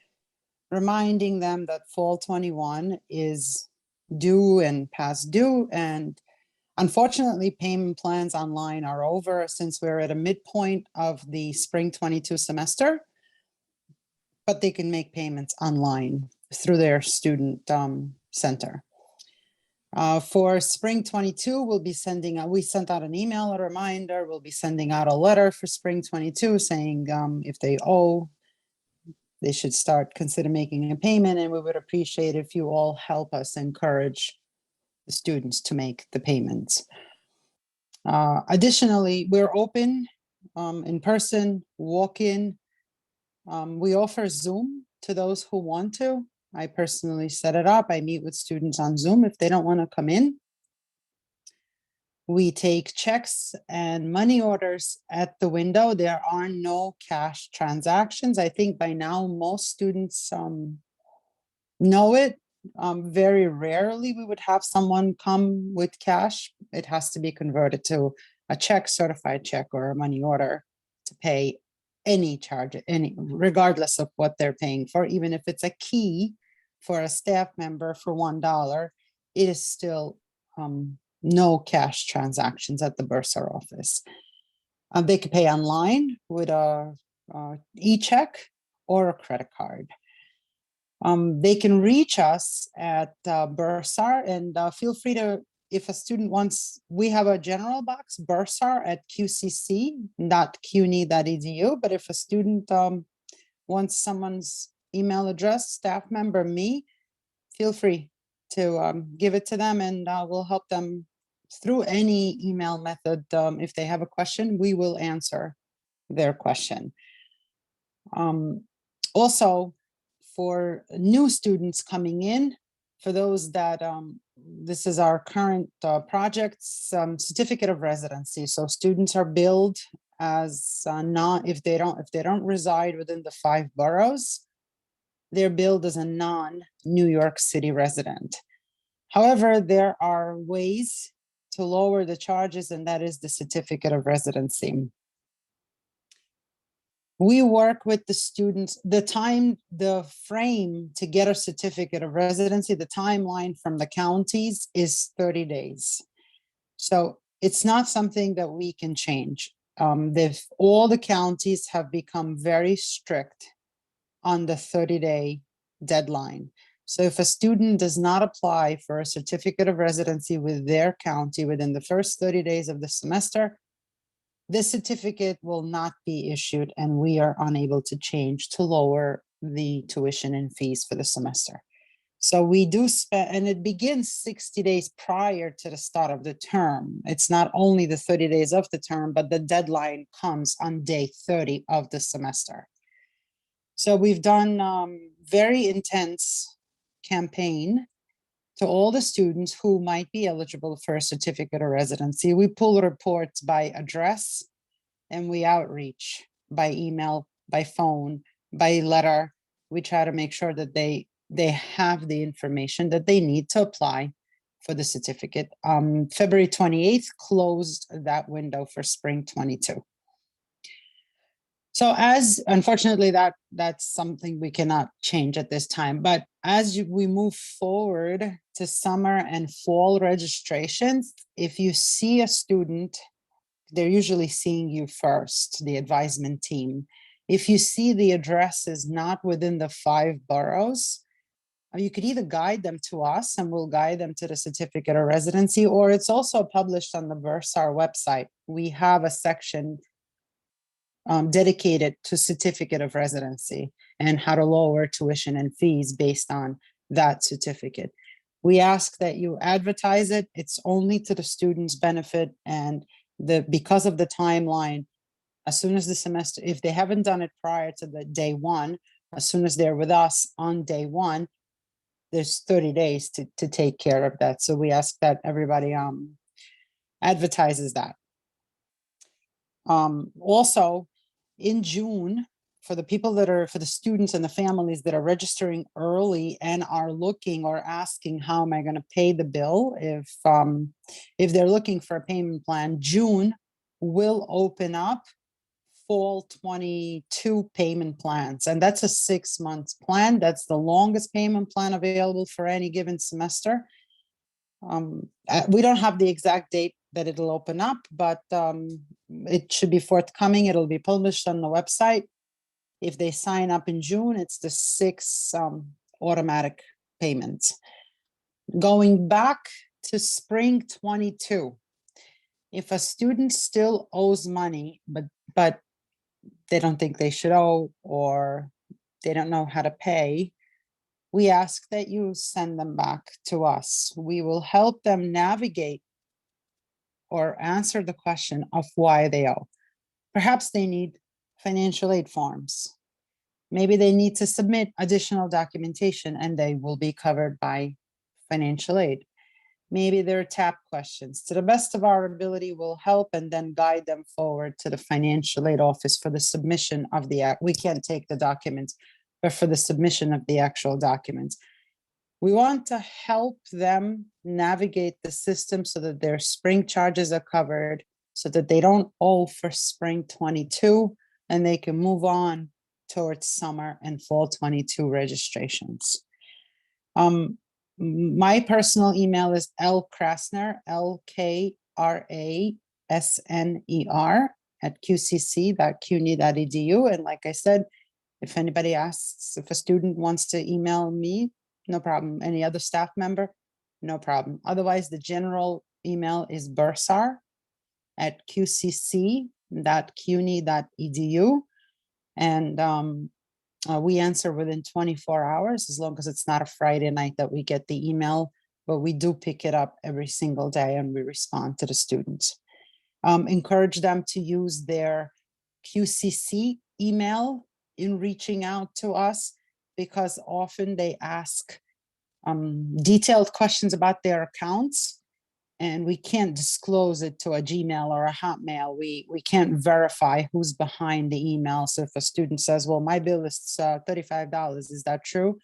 reminding them that fall 21 is due and past due. And unfortunately, payment plans online are over since we're at a midpoint of the spring 22 semester, but they can make payments online through their student center. For spring 22, we'll be sending out, we sent out an email, a reminder, we'll be sending out a letter for spring 22 saying if they owe, they should consider making a payment, and we would appreciate if you all help us encourage the students to make the payments. Additionally, we're open in person, walk-in. We offer Zoom to those who want to. I personally set it up. I meet with students on Zoom if they don't want to come in. We take checks and money orders at the window. There are no cash transactions. I think by now most students know it. Very rarely we would have someone come with cash. It has to be converted to a check, certified check, or a money order to pay any charge, regardless of what they're paying for. Even if it's a key for a staff member for $1, it is still no cash transactions at the Bursar office. They could pay online with a e-check or a credit card. They can reach us at Bursar, and feel free to, if a student wants, we have a general box, bursar@qcc.cuny.edu. But if a student wants someone's email address, staff member, me, feel free to give it to them, and we'll help them through any email method. If they have a question, we will answer their question. Also, for new students coming in, for those that this is our current projects, certificate of residency. So students are billed as if they don't reside within the 5 boroughs, they're billed as a non-New York City resident. However, there are ways to lower the charges, and that is the certificate of residency. We work with the students, the frame to get a certificate of residency, the timeline from the counties is 30 days. So it's not something that we can change. All the counties have become very strict on the 30-day deadline. So if a student does not apply for a certificate of residency with their county within the first 30 days of the semester, this certificate will not be issued, and we are unable to change to lower the tuition and fees for the semester. So we do spend, and it begins 60 days prior to the start of the term. It's not only the 30 days of the term, but the deadline comes on day 30 of the semester. So we've done very intense campaign to all the students who might be eligible for a certificate of residency. We pull reports by address, and we outreach by email, by phone, by letter. We try to make sure that they have the information that they need to apply for the certificate. February 28th closed that window for spring 22. So unfortunately, that's something we cannot change at this time. But we move forward to summer and fall registrations, if you see a student, they're usually seeing you first, the advisement team. If you see the address is not within the 5 boroughs, you could either guide them to us and we'll guide them to the certificate of residency, or it's also published on the Bursar website. We have a section dedicated to certificate of residency and how to lower tuition and fees based on that certificate. We ask that you advertise it. It's only to the student's benefit, and because of the timeline, as soon as the semester, if they haven't done it prior to the day 1, as soon as they're with us on day 1, there's 30 days to take care of that. So we ask that everybody advertises that. Also, in June, for the students and the families that are registering early and are looking or asking, how am I going to pay the bill? If they're looking for a payment plan, June will open up fall 22 payment plans. And that's a 6-month plan. That's the longest payment plan available for any given semester. We don't have the exact date that it'll open up, but it should be forthcoming. It'll be published on the website. If they sign up in June, it's the 6 automatic payments. Going back to spring 22, if a student still owes money, but they don't think they should owe, or they don't know how to pay, we ask that you send them back to us. We will help them navigate or answer the question of why they owe. Perhaps they need financial aid forms. Maybe they need to submit additional documentation and they will be covered by financial aid. Maybe there are TAP questions. To the best of our ability, we'll help and then guide them forward to the financial aid office for the submission of we can't take the documents, but for the submission of the actual documents. We want to help them navigate the system so that their spring charges are covered, so that they don't owe for spring 22, and they can move on towards summer and fall 22 registrations. My personal email is lkrasner, LKRASNER @qcc.cuny.edu. And like I said, If anybody asks, if a student wants to email me, no problem. Any other staff member, no problem. Otherwise, the general email is bursar@qcc.cuny.edu. And we answer within 24 hours, as long as it's not a Friday night that we get the email, but we do pick it up every single day and we respond to the students. Encourage them to use their QCC email in reaching out to us, because often they ask detailed questions about their accounts, and we can't disclose it to a Gmail or a Hotmail. We can't verify who's behind the email. So if a student says, well, my bill is $35, is that true?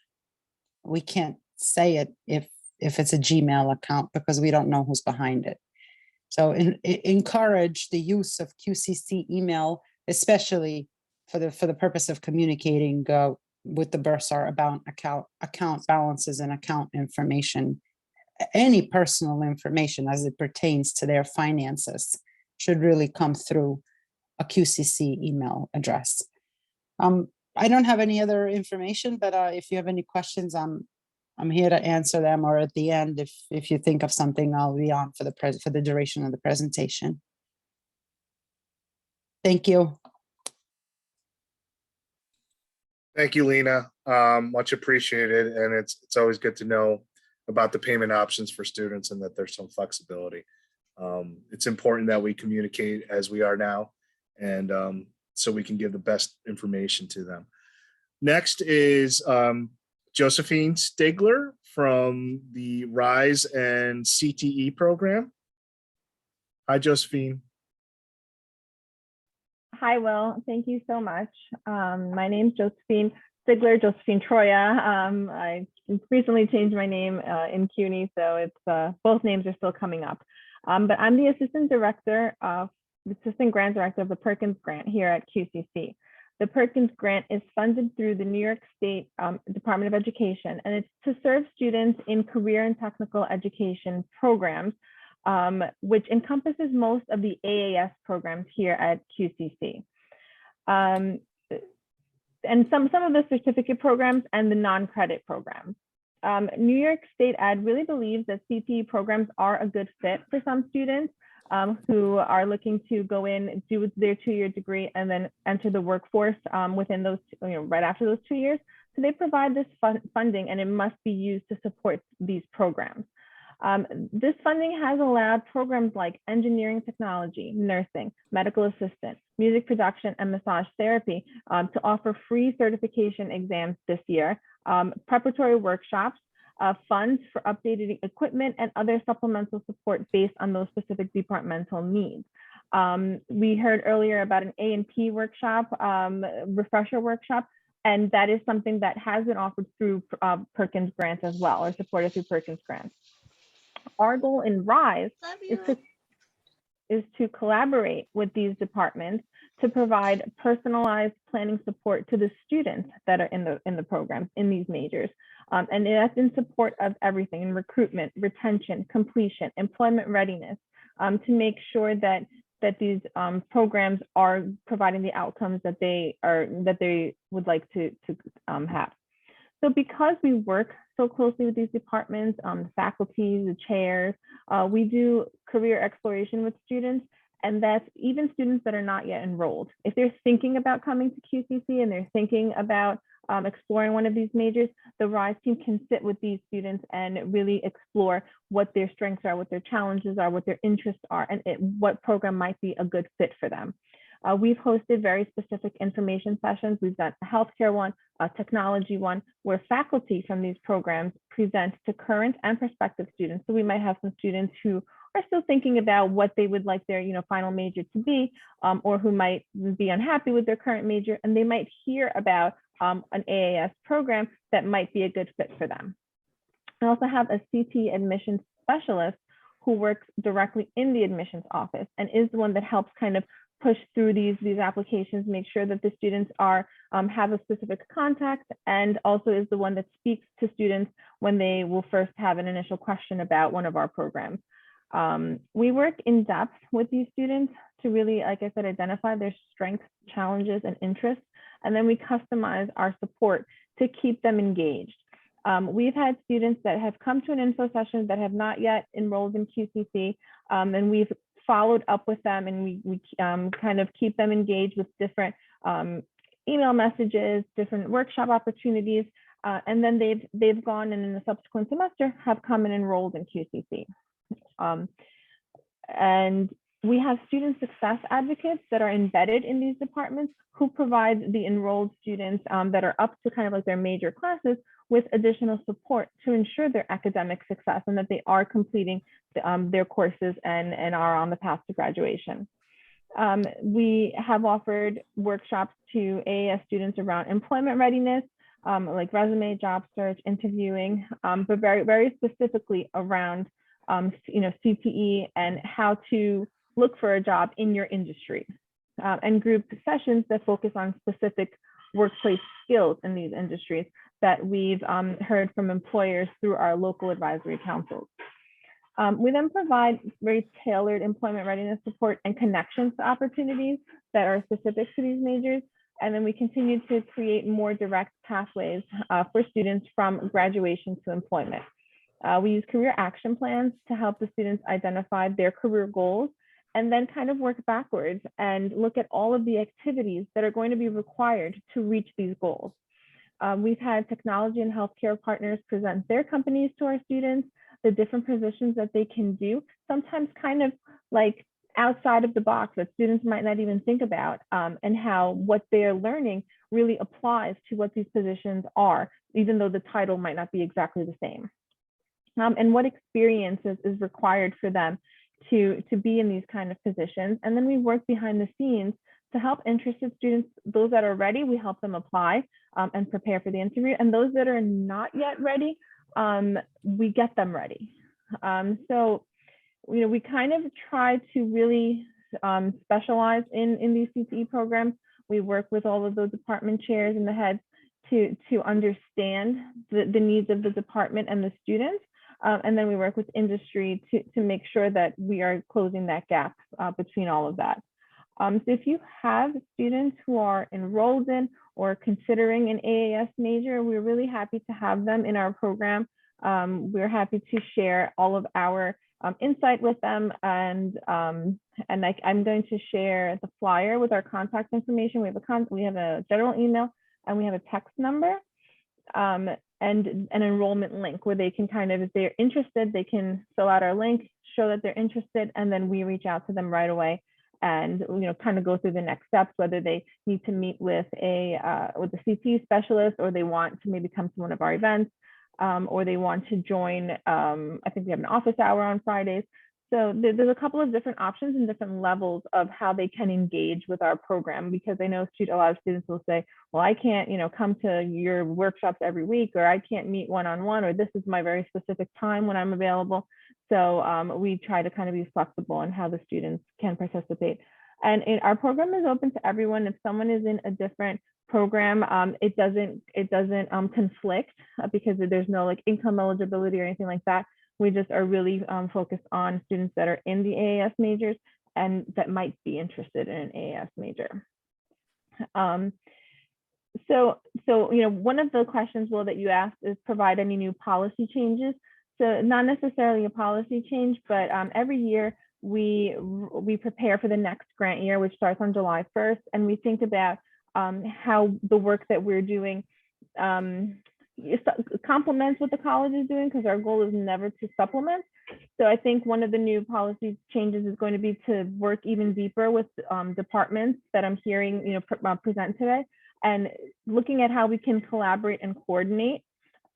We can't say it if it's a Gmail account, because we don't know who's behind it. So encourage the use of QCC email, especially for the purpose of communicating with the bursar about account balances and account information. Any personal information as it pertains to their finances should really come through a QCC email address. I don't have any other information, but if you have any questions, I'm here to answer them, or at the end, if you think of something, I'll be on for the duration of the presentation. Thank you. Thank you, Lena. Much appreciated. And it's always good to know about the payment options for students and that there's some flexibility. It's important that we communicate as we are now, and so we can give the best information to them. Next is Josephine Stigler from the RISE and CTE program. Hi, Josephine. Hi, Will. Thank you so much. My name is Josephine Stigler, Josephine Troya. I recently changed my name in CUNY, so it's both names are still coming up. But I'm the assistant grant director of the Perkins Grant here at QCC. The Perkins Grant is funded through the New York State Department of Education, and it's to serve students in career and technical education programs, which encompasses most of the AAS programs here at QCC. And some of the certificate programs and the non-credit programs. New York State Ed really believes that CTE programs are a good fit for some students who are looking to go in, do their 2-year degree, and then enter the workforce within those, right after those 2 years. So they provide this funding, and it must be used to support these programs. This funding has allowed programs like engineering technology, nursing, medical assistant, music production, and massage therapy to offer free certification exams this year, preparatory workshops, funds for updated equipment, and other supplemental support based on those specific departmental needs. We heard earlier about an A&P workshop, refresher workshop, and that is something that has been offered through Perkins Grants as well, or supported through Perkins Grants. Our goal in RISE is to collaborate with these departments to provide personalized planning support to the students that are in the programs, in these majors. And that's in support of everything, in recruitment, retention, completion, employment readiness, to make sure that these programs are providing the outcomes that they would like to have. So because we work so closely with these departments, the faculty, the chairs, we do career exploration with students, and that's even students that are not yet enrolled. If they're thinking about coming to QCC and they're thinking about exploring one of these majors, the RISE team can sit with these students and really explore what their strengths are, what their challenges are, what their interests are, and what program might be a good fit for them. We've hosted very specific information sessions. We've done a healthcare one, a technology one, where faculty from these programs present to current and prospective students. So we might have some students who are still thinking about what they would like their final major to be, or who might be unhappy with their current major, and they might hear about an AAS program that might be a good fit for them. I also have a CT admissions specialist who works directly in the admissions office and is the one that helps kind of push through these applications, make sure that the students are have a specific contact, and also is the one that speaks to students when they will first have an initial question about one of our programs. We work in depth with these students to really, like I said, identify their strengths, challenges, and interests, and then we customize our support to keep them engaged. We've had students that have come to an info session that have not yet enrolled in QCC, and we've followed up with them, and we kind of keep them engaged with different email messages, different workshop opportunities, and then they've gone and in the subsequent semester have come and enrolled in QCC. And we have student success advocates that are embedded in these departments who provide the enrolled students that are up to kind of like their major classes with additional support to ensure their academic success and that they are completing their courses and are on the path to graduation. We have offered workshops to AAS students around employment readiness, like resume, job search, interviewing, but very specifically around CTE and how to look for a job in your industry, and group sessions that focus on specific workplace skills in these industries that we've heard from employers through our local advisory councils. We then provide very tailored employment readiness support and connections to opportunities that are specific to these majors. And then we continue to create more direct pathways for students from graduation to employment. We use career action plans to help the students identify their career goals and then kind of work backwards and look at all of the activities that are going to be required to reach these goals. We've had technology and healthcare partners present their companies to our students, the different positions that they can do, sometimes kind of like outside of the box that students might not even think about, and how what they're learning really applies to what these positions are, even though the title might not be exactly the same. And what experiences is required for them to be in these kind of positions. And then we work behind the scenes to help interested students, those that are ready, we help them apply and prepare for the interview. And those that are not yet ready, we get them ready. So, we kind of try to really specialize in these CTE programs. We work with all of those department chairs and the heads to understand the needs of the department and the students. And then we work with industry to make sure that we are closing that gap between all of that. So if you have students who are enrolled in or considering an AAS major, we're really happy to have them in our program. We're happy to share all of our insight with them, and I'm going to share the flyer with our contact information. We have a general email and we have a text number and an enrollment link where they can kind of, if they're interested, they can fill out our link, show that they're interested, and then we reach out to them right away and kind of go through the next steps, whether they need to meet with a CTE specialist, or they want to maybe come to one of our events, or they want to join. I think we have an office hour on Fridays. So there's a couple of different options and different levels of how they can engage with our program, because I know a lot of students will say, well, I can't, come to your workshops every week, or I can't meet one-on-one, or this is my very specific time when I'm available. So we try to kind of be flexible on how the students can participate. And our program is open to everyone. If someone is in a different program, it doesn't conflict because there's no like income eligibility or anything like that. We just are really focused on students that are in the AAS majors and that might be interested in an AAS major. So one of the questions, Will, that you asked is provide any new policy changes. So not necessarily a policy change, but every year we prepare for the next grant year, which starts on July 1st, and we think about how the work that we're doing complements what the college is doing, because our goal is never to supplement. So I think one of the new policy changes is going to be to work even deeper with departments that I'm hearing present today, and looking at how we can collaborate and coordinate,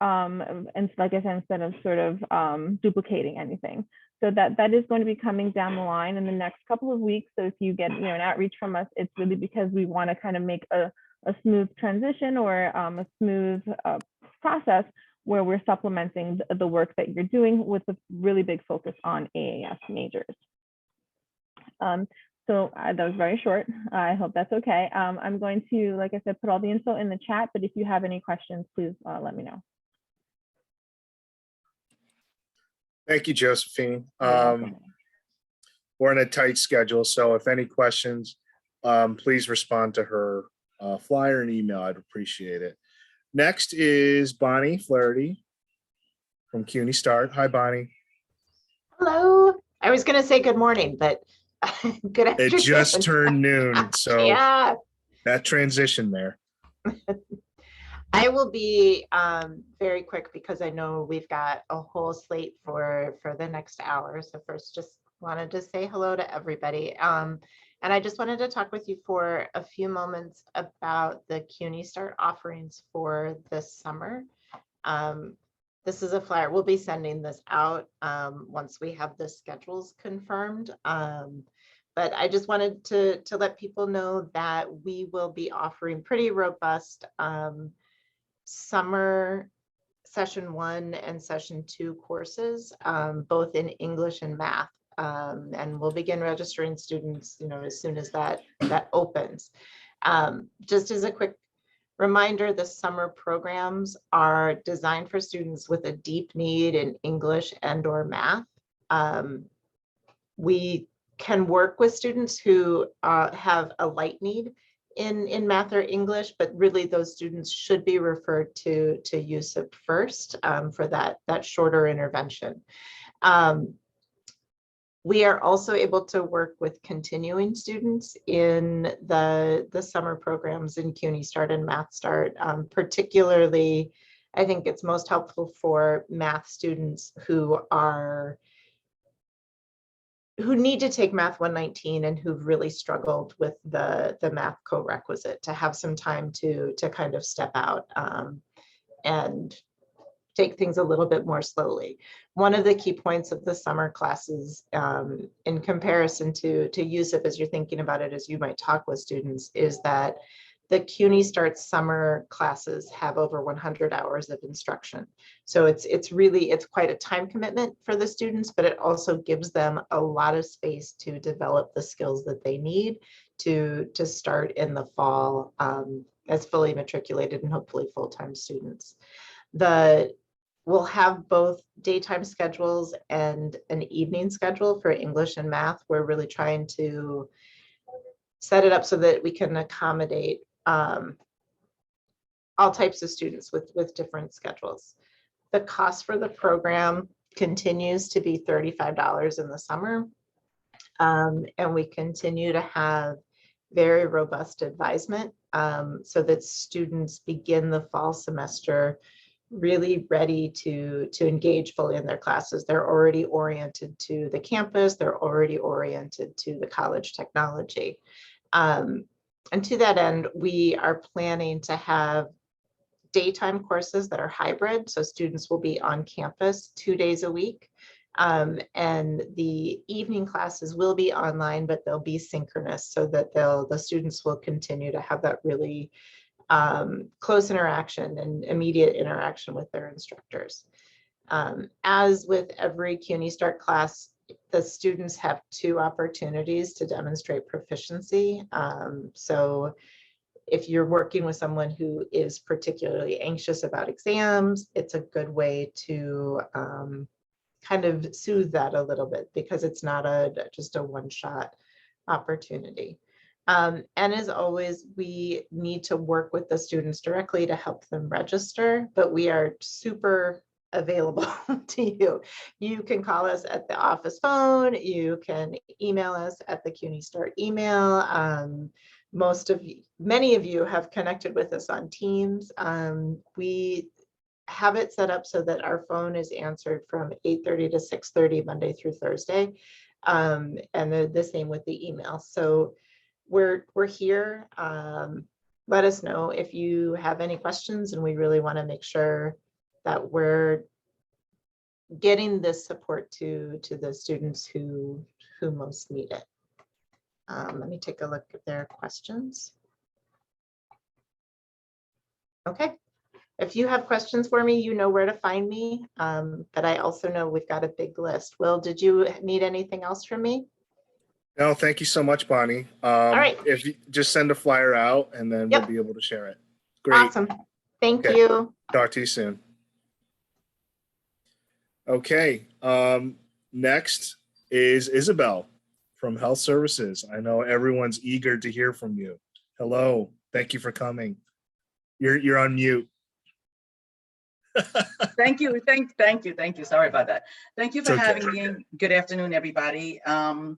and like I said, instead of sort of duplicating anything. So that is going to be coming down the line in the next couple of weeks. So if you get an outreach from us, it's really because we want to kind of make a smooth transition, or a smooth process where we're supplementing the work that you're doing with a really big focus on AAS majors. So that was very short. I hope that's okay. I'm going to, like I said, put all the info in the chat, but if you have any questions, please let me know. Thank you, Josephine. You're welcome. We're in a tight schedule, so if any questions, please respond to her flyer and email, I'd appreciate it. Next is Bonnie Flaherty from CUNY Start. Hi, Bonnie. Hello. I was going to say good morning, but good afternoon. It just turned noon, so Yeah, that transition there. I will be very quick because I know we've got a whole slate for the next hour. So first, just wanted to say hello to everybody. And I just wanted to talk with you for a few moments about the CUNY Start offerings for this summer. This is a flyer. We'll be sending this out once we have the schedules confirmed. But I just wanted to let people know that we will be offering pretty robust summer session 1 and session 2 courses, both in English and math. And we'll begin registering students, as soon as that opens. Just as a quick reminder, the summer programs are designed for students with a deep need in English and/or math. We can work with students who have a light need in math or English, but really those students should be referred to USIP first for that shorter intervention. We are also able to work with continuing students in the summer programs in CUNY Start and Math Start. Particularly, I think it's most helpful for math students who need to take Math 119 and who've really struggled with the math co-requisite, to have some time to kind of step out and take things a little bit more slowly. One of the key points of the summer classes in comparison to USIP, as you're thinking about it, as you might talk with students, is that the CUNY Start summer classes have over 100 hours of instruction. So it's quite a time commitment for the students, but it also gives them a lot of space to develop the skills that they need to start in the fall as fully matriculated and hopefully full-time students. We'll have both daytime schedules and an evening schedule for English and math. We're really trying to set it up so that we can accommodate all types of students with different schedules. The cost for the program continues to be $35 in the summer. And we continue to have very robust advisement so that students begin the fall semester really ready to engage fully in their classes. They're already oriented to the campus. They're already oriented to the college technology. And to that end, we are planning to have daytime courses that are hybrid. So students will be on campus 2 days a week. And the evening classes will be online, but they'll be synchronous so that the students will continue to have that really close interaction and immediate interaction with their instructors. As with every CUNY Start class, the students have 2 opportunities to demonstrate proficiency. So if you're working with someone who is particularly anxious about exams, it's a good way to kind of soothe that a little bit, because it's not just a one-shot opportunity. And as always, we need to work with the students directly to help them register, but we are super available to you. You can call us at the office phone. You can email us at the CUNY Start email. Many of you have connected with us on Teams. We have it set up so that our phone is answered from 8:30 to 6:30 Monday through Thursday, and the same with the email. So we're here. Let us know if you have any questions, and we really want to make sure that we're getting this support to the students who most need it. Let me take a look at their questions. Okay. If you have questions for me, you know where to find me, but I also know we've got a big list. Will, did you need anything else from me? No, thank you so much, Bonnie. All right. If you just send a flyer out and then Yep. we'll be able to share it. Great. Awesome. Thank Okay. you. Talk to you soon. Okay. Next is Isabel from Health Services. I know everyone's eager to hear from you. Hello. Thank you for coming. You're on mute. Thank you. Thank you. Sorry about that. Thank you for It's okay. having me. Good afternoon, everybody. And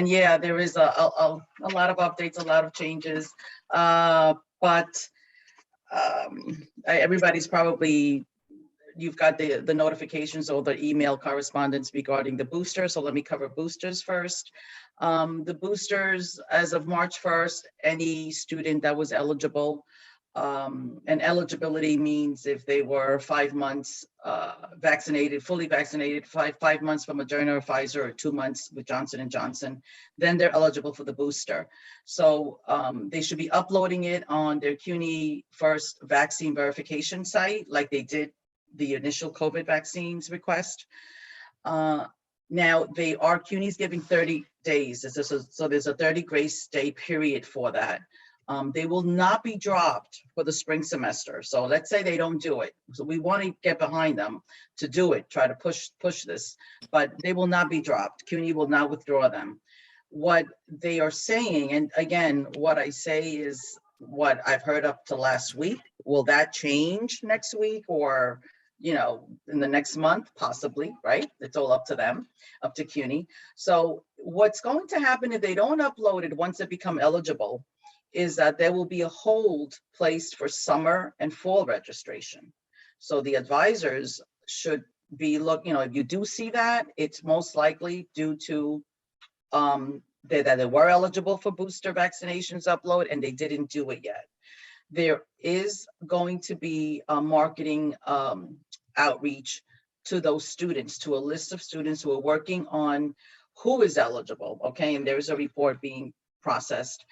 yeah, there is a lot of updates, a lot of changes. But everybody's probably, you've got the notifications or the email correspondence regarding the booster. So let me cover boosters first. The boosters, as of March 1st, any student that was eligible, and eligibility means if they were 5 months vaccinated, fully vaccinated, five months from Moderna or Pfizer, or 2 months with Johnson & Johnson, then they're eligible for the booster. So they should be uploading it on their CUNY First vaccine verification site, like they did the initial COVID vaccines request. Now CUNY's giving 30 days. So there's a 30 grace day period for that. They will not be dropped for the spring semester. So let's say they don't do it. So we want to get behind them to do it, try to push this, but they will not be dropped. CUNY will not withdraw them. What they are saying, and again, what I say is what I've heard up to last week. Will that change next week or, you know, in the next month? Possibly, right? It's all up to them, up to CUNY. So what's going to happen if they don't upload it once they become eligible is that there will be a hold placed for summer and fall registration. So the advisors should be you know, if you do see that, it's most likely due to that they were eligible for booster vaccinations upload and they didn't do it yet. There is going to be a marketing outreach to those students, to a list of students who are working on who is eligible, okay? And there's a report being processed.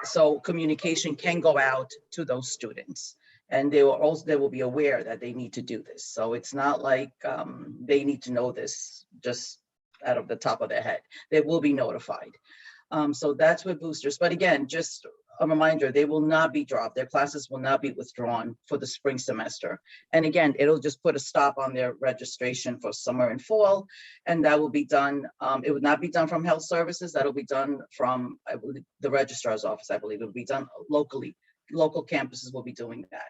So communication can go out to those students, and they will be aware that they need to do this. So it's not like they need to know this just out of the top of their head. They will be notified. So that's with boosters. But again, just a reminder, they will not be dropped. Their classes will not be withdrawn for the spring semester. And again, it'll just put a stop on their registration for summer and fall. And that will be done. It would not be done from health services. That'll be done from, I believe, the registrar's office. I believe it will be done locally. Local campuses will be doing that.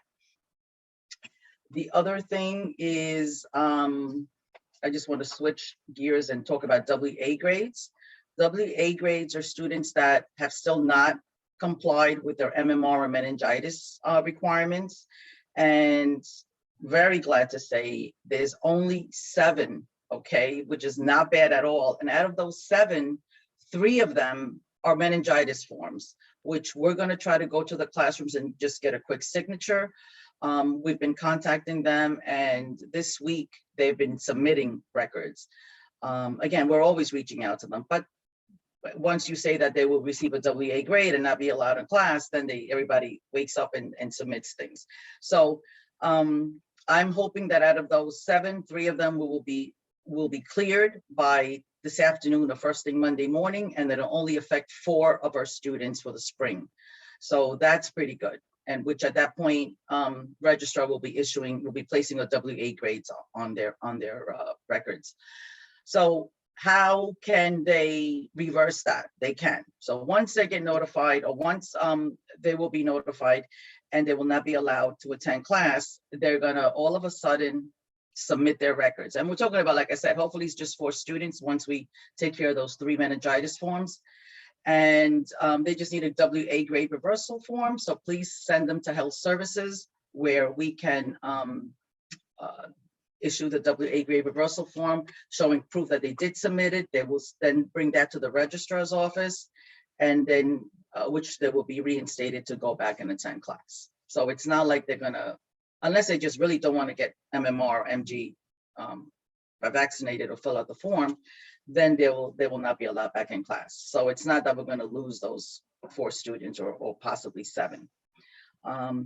The other thing is, I just want to switch gears and talk about WA grades. WA grades are students that have still not complied with their MMR or meningitis requirements. And very glad to say there's only 7, okay, which is not bad at all. And out of those 7, 3 of them are meningitis forms, which we're going to try to go to the classrooms and just get a quick signature. We've been contacting them, and this week they've been submitting records. Again, we're always reaching out to them, but once you say that they will receive a WA grade and not be allowed in class, then everybody wakes up and submits things. So I'm hoping that out of those 7, 3 of them will be cleared by this afternoon or first thing Monday morning, and that'll only affect 4 of our students for the spring. So that's pretty good. And which at that point, registrar will be placing a WA grades on their records. So how can they reverse that? They can. So once they get notified, or once they will be notified and they will not be allowed to attend class, they're gonna all of a sudden submit their records. And we're talking about, like I said, hopefully it's just 4 students once we take care of those 3 meningitis forms. And they just need a WA grade reversal form. So please send them to health services where we can issue the WA grade reversal form showing proof that they did submit it. They will then bring that to the registrar's office, and then which they will be reinstated to go back and attend class. So it's not like they're gonna, unless they just really don't want to get MMR or MG vaccinated or fill out the form, then they will not be allowed back in class. So it's not that we're going to lose those 4 students or possibly 7.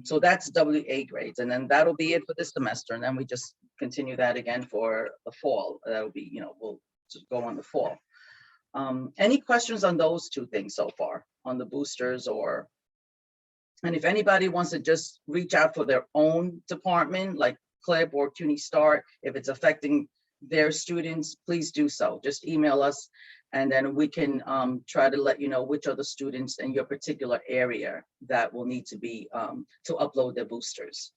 So that's WA grades, and then that'll be it for this semester. And then we just continue that again for the fall. That'll be, you know, we'll just go on the fall. Any questions on those 2 things so far, on the boosters? And if anybody wants to just reach out for their own department, like CLIP or CUNY Start, if it's affecting their students, please do so. Just email us And then we can try to let you know which are the students in your particular area that will need to be to upload their boosters.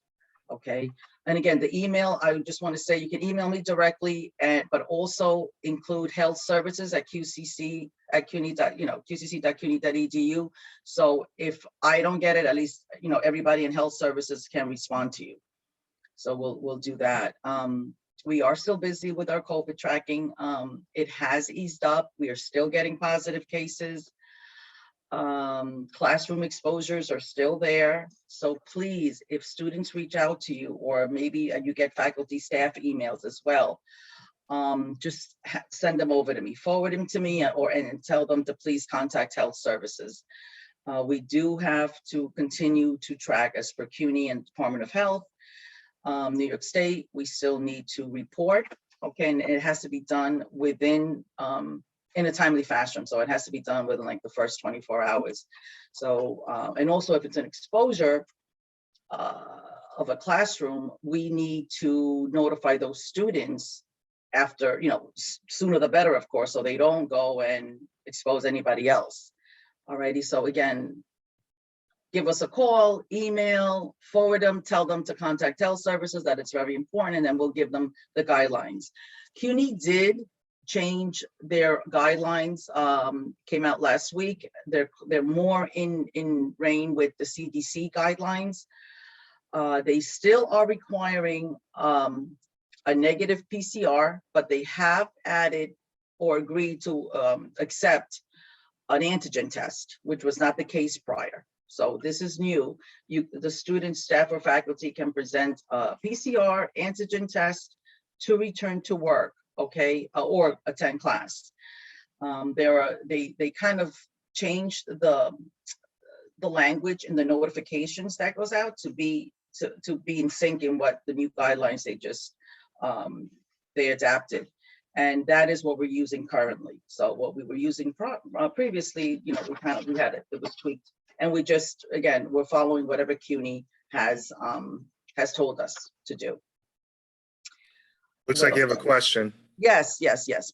Okay. And again, the email, I just want to say you can email me directly, but also include health services at QCC at CUNY, QCC.cuny.edu. So if I don't get it, at least everybody in health services can respond to you. So we'll do that. We are still busy with our COVID tracking. It has eased up. We are still getting positive cases. Classroom exposures are still there. So please, if students reach out to you, or maybe you get faculty staff emails as well, just send them over to me, forward them to me, and tell them to please contact health services. We do have to continue to track as per CUNY and Department of Health. New York State, we still need to report, okay, and it has to be done within, in a timely fashion. So it has to be done within like the first 24 hours. So, and also if it's an exposure of a classroom, we need to notify those students after, sooner the better, of course, so they don't go and expose anybody else. Alrighty, so again, give us a call, email, forward them, tell them to contact health services, that it's very important, and then we'll give them the guidelines. CUNY did change their guidelines, came out last week. They're more in rein with the CDC guidelines. They still are requiring a negative PCR, but they have added or agreed to accept an antigen test, which was not the case prior. So this is new. The students, staff, or faculty can present a PCR antigen test to return to work, okay, or attend class. They kind of changed the language in the notifications that goes out to be in sync in what the new guidelines they just they adapted. And that is what we're using currently. So what we were using previously, we had it was tweaked. And we just, again, we're following whatever CUNY has told us to do. Looks like you have a question. Yes,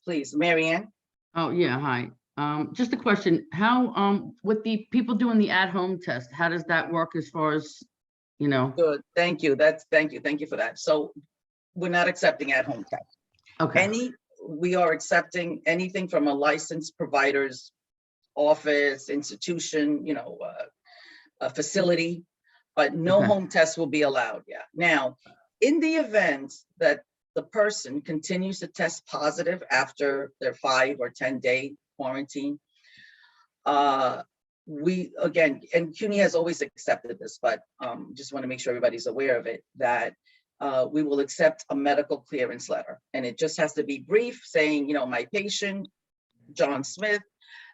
please, Mary Ann. Oh, yeah, hi. Just a question, how, with the people doing the at-home test, how does that work as far as, Good, thank you, thank you for that. So we're not accepting at-home tests. Okay. We are accepting anything from a licensed provider's office, institution, a facility, but no Okay. home tests will be allowed. Yeah. Now, in the event that the person continues to test positive after their 5 or 10-day quarantine, we, again, and CUNY has always accepted this, but just want to make sure everybody's aware of it, that we will accept a medical clearance letter. And it just has to be brief, saying, my patient, John Smith,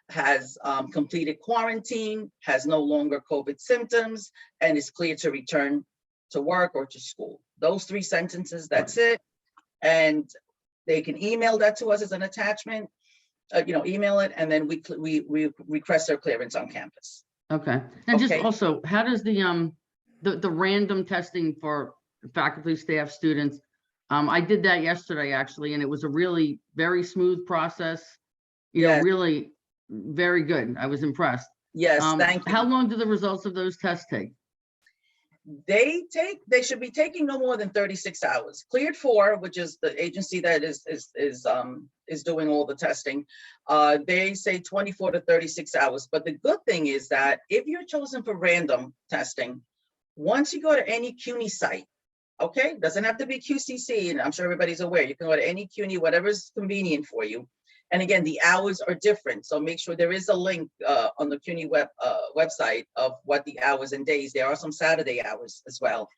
has completed quarantine, has no longer COVID symptoms, and is clear to return to work or to school. Those 3 sentences, that's it. And they can email that to us as an attachment, email it, and then we request their clearance on campus. Okay. And just Okay. also, how does the random testing for faculty, staff, students, I did that yesterday actually, and it was a really very smooth process, Yes. really very good. I was impressed. Yes, thank you. How long do the results of those tests take? They should be taking no more than 36 hours. Cleared 4, which is the agency that is doing all the testing, they say 24 to 36 hours. But the good thing is that if you're chosen for random testing, once you go to any CUNY site, okay, doesn't have to be QCC, and I'm sure everybody's aware, you can go to any CUNY, whatever's convenient for you. And again, the hours are different. So make sure there is a link on the CUNY website of what the hours and days. There are some Saturday hours as well.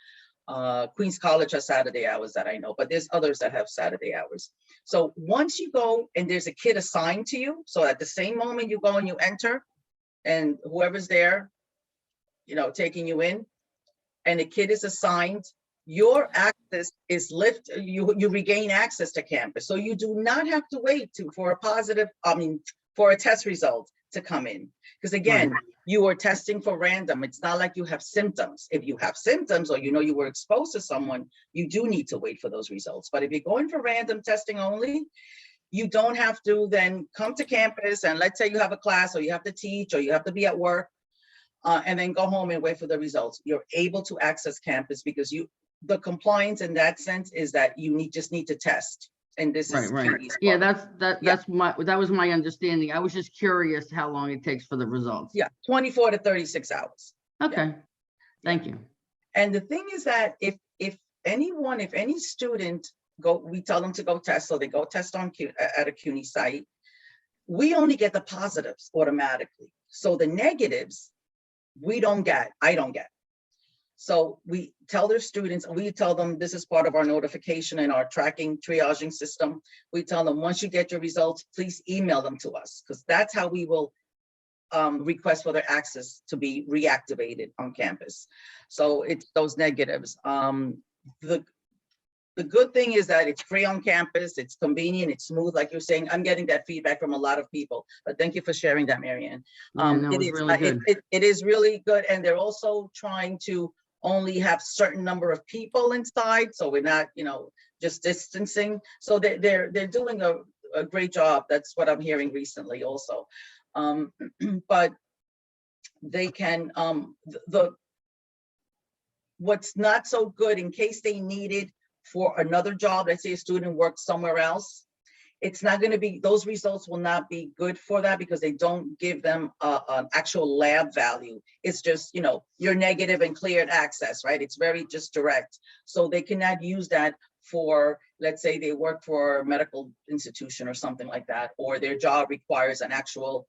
Queens College has Saturday hours that I know, but there's others that have Saturday hours. So once you go and there's a kid assigned to you, so at the same moment you go and you enter, and whoever's there, taking you in, and the kid is assigned, your access is lifted, you regain access to campus. So you do not have to wait for a test result to come in. Because again, you are testing for random. It's not like you have symptoms. If you have symptoms or you were exposed to someone, you do need to wait for those results. But if you're going for random testing only, you don't have to then come to campus and let's say you have a class or you have to teach or you have to be at work and then go home and wait for the results. You're able to access campus because the compliance in that sense is that you just need to test. And this is Right. CUNY's Yeah, part. that was my understanding. I was just curious how long it takes for the results. Yeah, 24 to 36 hours. Okay, thank you. And the thing is that if any student we tell them to go test, so they go test at a CUNY site, we only get the positives automatically. So the negatives, I don't get. So we tell their students, we tell them this is part of our notification and our tracking triaging system. We tell them once you get your results, please email them to us because that's how we will request for their access to be reactivated on campus. So it's those negatives. The good thing is that it's free on campus, it's convenient, it's smooth, like you're saying. I'm getting that feedback from a lot of people, but thank you for sharing that, Marianne. Yeah, no, it was really good. It is really good, and they're also trying to only have certain number of people inside, so we're not, just distancing. So they're doing a great job. That's what I'm hearing recently also. But they can, what's not so good in case they need it for another job, let's say a student works somewhere else, it's not going to be, those results will not be good for that because they don't give them an actual lab value. It's just, you're negative and cleared access, right? It's very just direct. So they cannot use that for, let's say they work for a medical institution or something like that, or their job requires an actual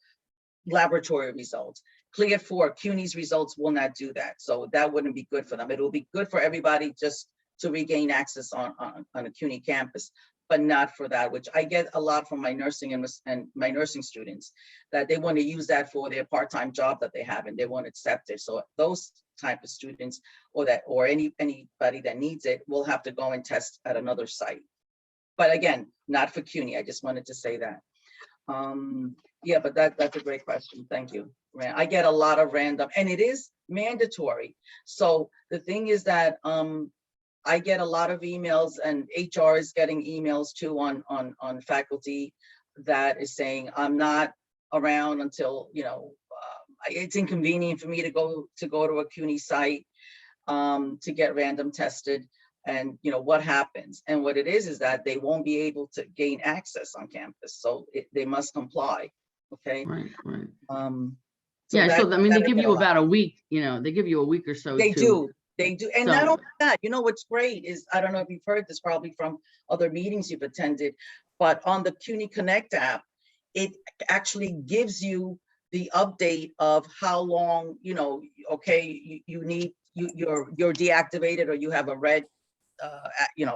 laboratory result. Cleared for CUNY's results will not do that. So that wouldn't be good for them. It will be good for everybody just to regain access on a CUNY campus, but not for that, which I get a lot from my nursing and my nursing students, that they want to use that for their part-time job that they have and they won't accept it. So those type of students or anybody that needs it will have to go and test at another site. But again, not for CUNY. I just wanted to say that. Yeah, but that's a great question. Thank you. I get a lot of random, and it is mandatory. So the thing is that I get a lot of emails, and HR is getting emails too on faculty that is saying I'm not around until it's inconvenient for me to go to a CUNY site to get random tested, and what happens. And what it is that they won't be able to gain access on campus, so they must comply. Okay. Right. So so I mean, they give you about a week. They give you a week or so. They do. And not only that, what's great is, I don't know if you've heard this probably from other meetings you've attended, but on the CUNY Connect app, it actually gives you the update of how long, okay, you're deactivated or you have a red,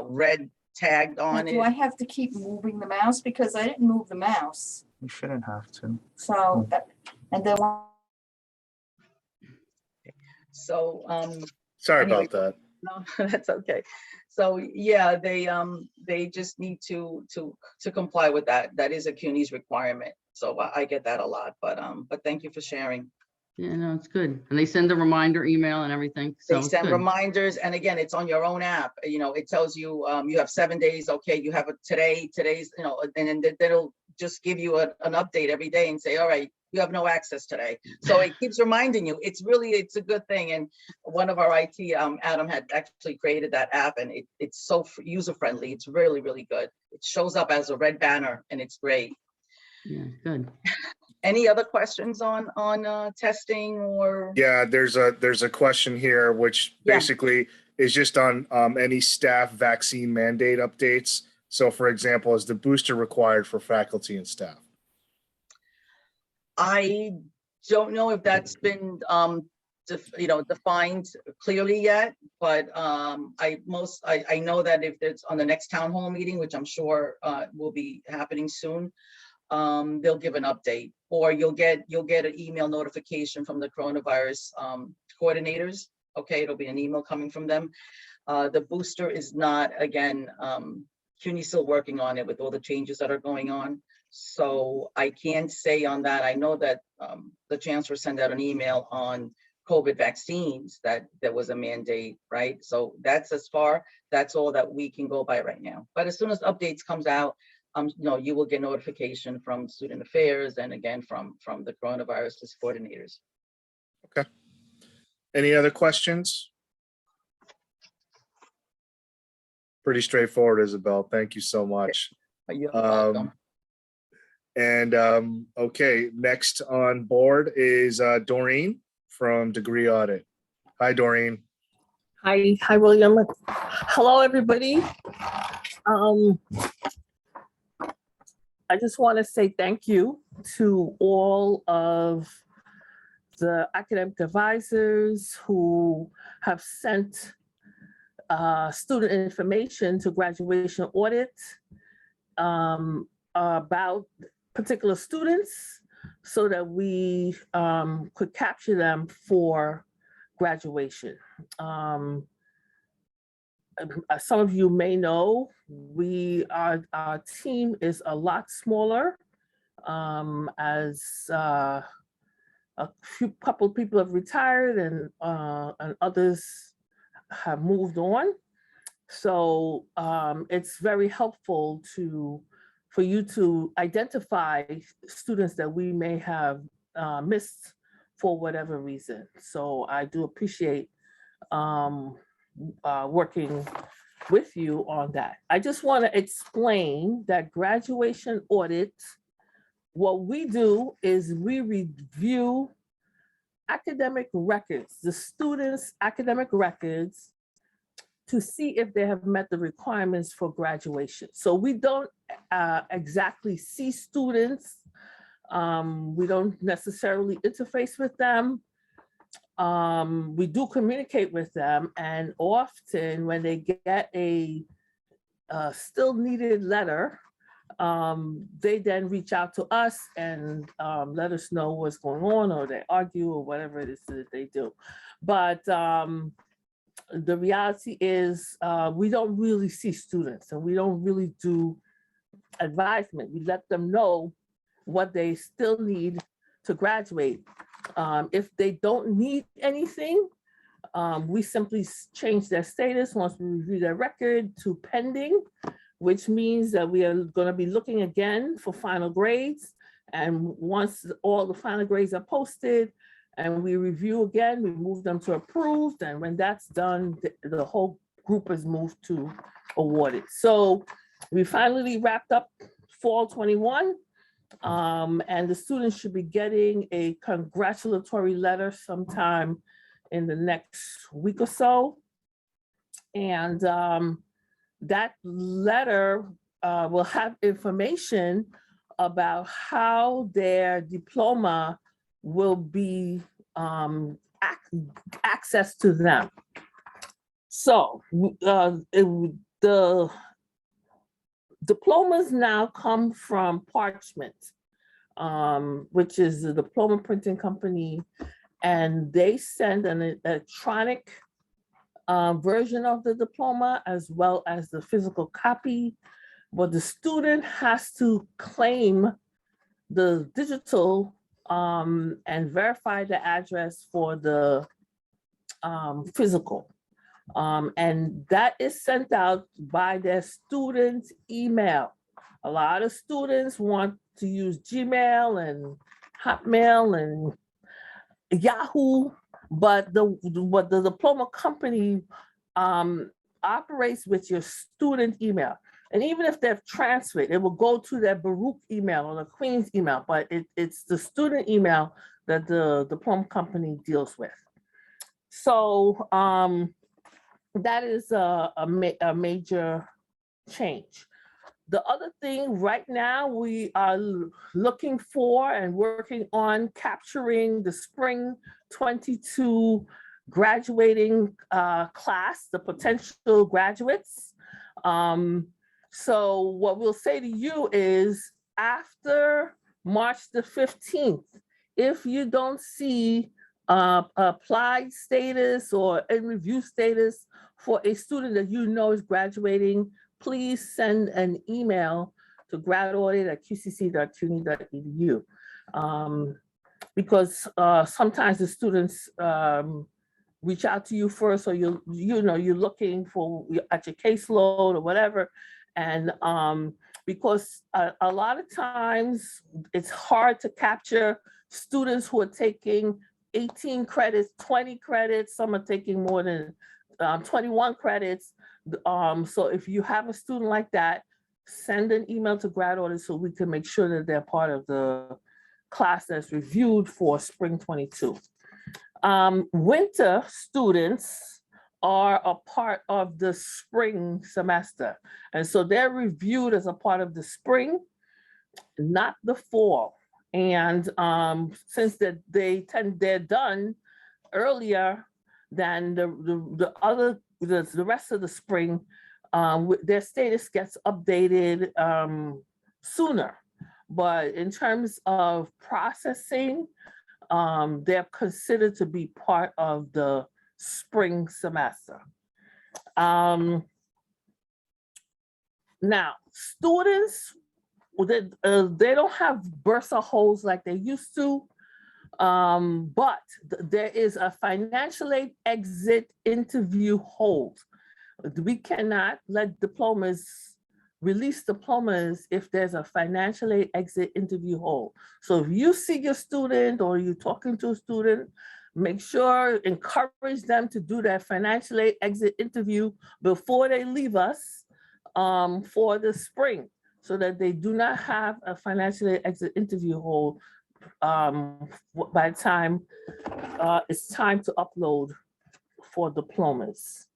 red tagged on it. Do I have to keep moving the mouse? Because I didn't move the mouse. You shouldn't have to. So, and then. So, Sorry anyway, about that. No, that's okay. So yeah, they just need to comply with that. That is a CUNY's requirement. So I get that a lot, but thank you for sharing. Yeah, no, it's good. And they send a reminder email and everything. So they send reminders, and again, it's on your own app. It tells you you have 7 days. Okay, you have today's, and then they'll just give you an update every day and say, all right, you have no access today. So it keeps reminding you. It's a good thing. And one of our IT, Adam, had actually created that app, and it's so user friendly. It's really, really good. It shows up as a red banner, and it's great. Yeah, good. Any other questions on testing or? Yeah, there's a question here, which basically is just on any staff vaccine mandate updates. So for example, is the booster required for faculty and staff? I don't know if that's been defined clearly yet, but I know that if it's on the next town hall meeting, which I'm sure will be happening soon, they'll give an update, or you'll get an email notification from the coronavirus coordinators. Okay, it'll be an email coming from them. The booster is not, again, CUNY's still working on it with all the changes that are going on. So I can't say on that. I know that the chancellor sent out an email on COVID vaccines that there was a mandate, right? So that's all that we can go by right now. But as soon as updates comes out, you will get notification from Student Affairs and again from the coronavirus coordinators. Okay. Any other questions? Pretty straightforward, Isabel. Thank you so much. You're welcome. Okay, next on board is Doreen from Degree Audit. Hi, Doreen. Hi, William. Hello, everybody. I just want to say thank you to all of the academic advisors who have sent student information to graduation audit about particular students so that we could capture them for graduation. Some of you may know our team is a lot smaller, as a couple of people have retired and others have moved on. So it's very helpful for you to identify students that we may have missed for whatever reason. So I do appreciate working with you on that. I just want to explain that graduation audit, what we do is we review academic records, the students' academic records, to see if they have met the requirements for graduation. So we don't exactly see students. We don't necessarily interface with them. We do communicate with them, and often when they get a still needed letter, they then reach out to us and let us know what's going on, or they argue, or whatever it is that they do. But the reality is we don't really see students, and we don't really do advisement. We let them know what they still need to graduate. If they don't need anything, we simply change their status once we review their record to pending, which means that we are going to be looking again for final grades. And once all the final grades are posted and we review again, we move them to approved. And when that's done, the whole group is moved to awarded. So we finally wrapped up fall 21. And the students should be getting a congratulatory letter sometime in the next week or so. And that letter will have information about how their diploma will be access to them. So the diplomas now come from Parchment, which is the diploma printing company, and they send an electronic version of the diploma as well as the physical copy. But the student has to claim the digital and verify the address for the physical. And that is sent out by their student email. A lot of students want to use Gmail and Hotmail and Yahoo, but the diploma company operates with your student email. And even if they've transferred, it will go to their Baruch email or the Queen's email, but it's the student email that the diploma company deals with. So that is a major change. The other thing right now, we are looking for and working on capturing the spring 22 graduating class, the potential graduates. So what we'll say to you is after March the 15th, if you don't see applied status or in review status for a student that you know is graduating, please send an email to graduated@qcc.cuny.edu. Because sometimes the students reach out to you first, or you're looking for at your caseload or whatever, and because a lot of times it's hard to capture students who are taking 18 credits, 20 credits, some are taking more than 21 credits. So if you have a student like that, send an email to grad audit so we can make sure that they're part of the class that's reviewed for spring 22. Winter students are a part of the spring semester. And so they're reviewed as a part of the spring, not the fall. And since they're done earlier than the rest of the spring, their status gets updated sooner. But in terms of processing, they're considered to be part of the spring semester. Now, students, they don't have bursa holds like they used to, but there is a financial aid exit interview hold. We cannot let release diplomas if there's a financial aid exit interview hold. So if you see your student or you're talking to a student, make sure, encourage them to do that financial aid exit interview before they leave us for the spring, so that they do not have a financial aid exit interview hold by the time it's time to upload for diplomas.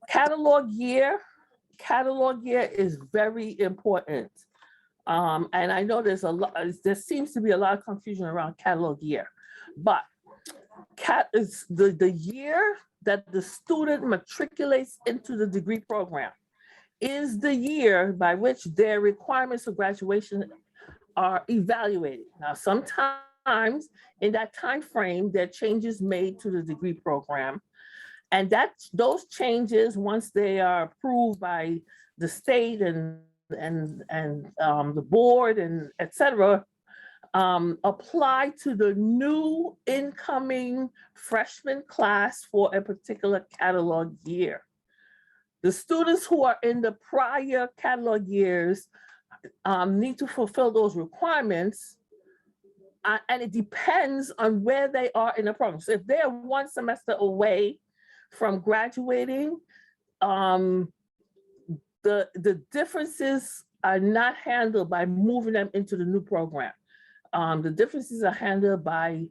Catalog year is very important. And I know there seems to be a lot of confusion around catalog year, but is the year that the student matriculates into the degree program is the year by which their requirements for graduation are evaluated. Now, sometimes in that time frame, there are changes made to the degree program. And those changes, once they are approved by the state and the board and et cetera, apply to the new incoming freshman class for a particular catalog year. The students who are in the prior catalog years need to fulfill those requirements, and it depends on where they are in the program. So if they're one semester away from graduating, the differences are not handled by moving them into the new program. The differences are handled by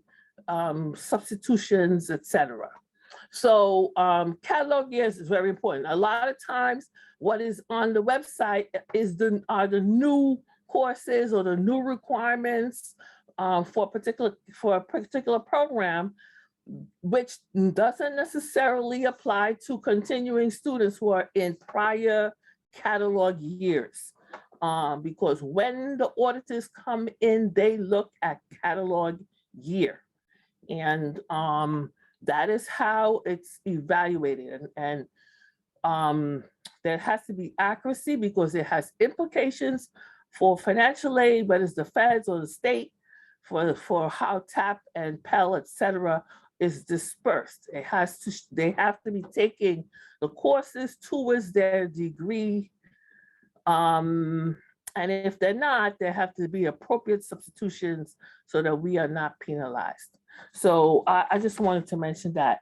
substitutions, et cetera. So catalog years is very important. A lot of times what is on the website are the new courses or the new requirements for a particular program, which doesn't necessarily apply to continuing students who are in prior catalog years. Because when the auditors come in, they look at catalog year. And that is how it's evaluated. And there has to be accuracy because it has implications for financial aid, whether it's the feds or the state, for how TAP and Pell, et cetera, is dispersed. They have to be taking the courses towards their degree. And if they're not, there have to be appropriate substitutions so that we are not penalized. So I just wanted to mention that.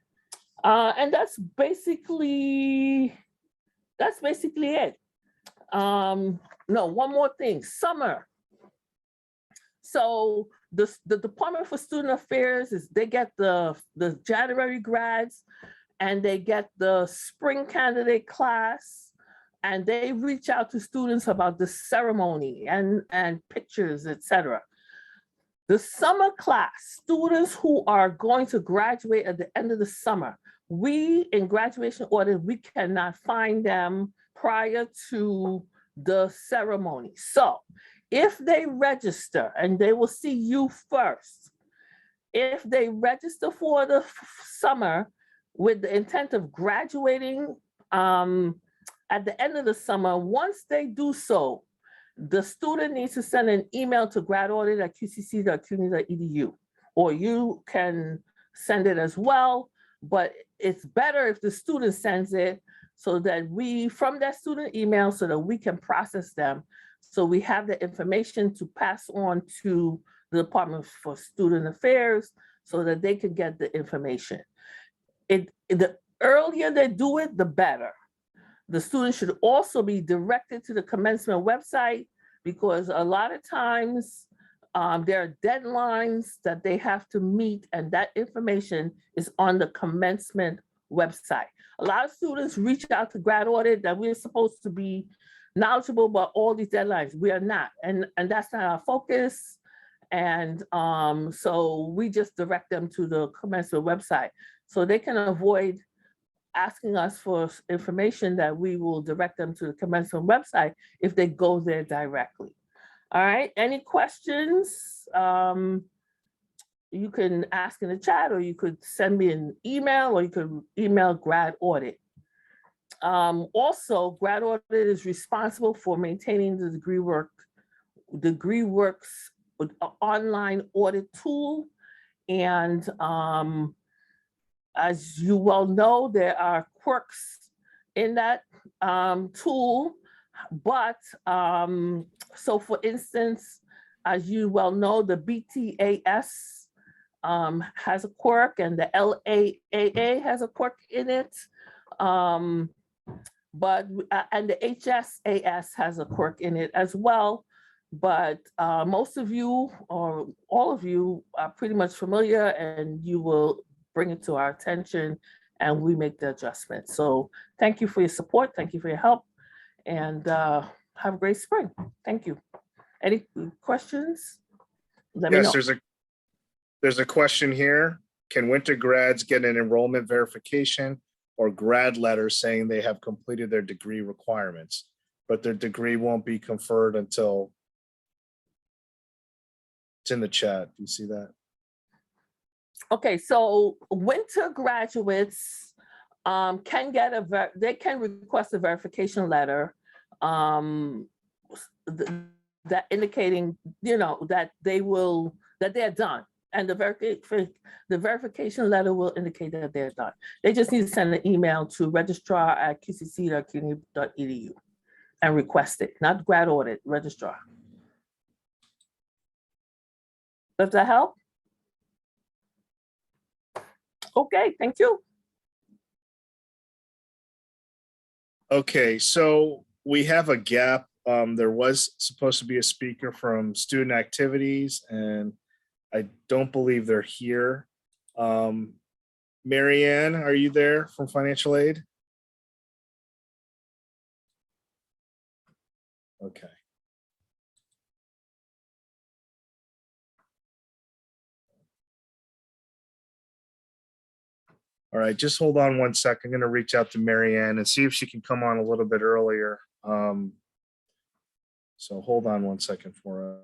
And that's basically it. No, one more thing, summer. So the Department for Student Affairs they get the January grads and they get the spring candidate class, and they reach out to students about the ceremony and pictures, et cetera. The summer class, students who are going to graduate at the end of the summer, we in graduation audit, we cannot find them prior to the ceremony. So if they register, and they will see you first, if they register for the summer with the intent of graduating at the end of the summer, once they do so, the student needs to send an email to gradaudit@qcc.cuny.edu, or you can send it as well, but it's better if the student sends it so that from that student email, so that we can process them. So we have the information to pass on to the Department for Student Affairs so that they could get the information. The earlier they do it, the better. The students should also be directed to the commencement website, because a lot of times there are deadlines that they have to meet, and that information is on the commencement website. A lot of students reach out to Grad Audit that we're supposed to be knowledgeable about all these deadlines. We are not, and that's not our focus. And so we just direct them to the commencement website so they can avoid asking us for information, that we will direct them to the commencement website if they go there directly. All right, any questions? You can ask in the chat, or you could send me an email, or you could email Grad Audit. Also, Grad Audit is responsible for maintaining the DegreeWorks online audit tool. And as you well know, there are quirks in that tool. But so for instance, as you well know, the BTAS has a quirk, and the LAAA has a quirk in it. And the HSAS has a quirk in it as well. But most of you, or all of you, are pretty much familiar, and you will bring it to our attention, and we make the adjustment. So thank you for your support. Thank you for your help, and have a great spring. Thank you. Any questions? Let me know. Yes, there's a question here. Can winter grads get an enrollment verification or grad letter saying they have completed their degree requirements, but their degree won't be conferred until... It's in the chat. Do you see that? Okay, so winter graduates can get they can request a verification letter that indicating, that they're done, and the verification letter will indicate that they're done. They just need to send an email to registrar@qcc.cuny.edu and request it, not Grad Audit, registrar. Does that help? Okay, thank you. Okay, so we have a gap. There was supposed to be a speaker from student activities, and I don't believe they're here. Marianne, are you there from financial aid? Okay. All right, just hold on one sec. I'm going to reach out to Marianne and see if she can come on a little bit earlier. So hold on one second for us.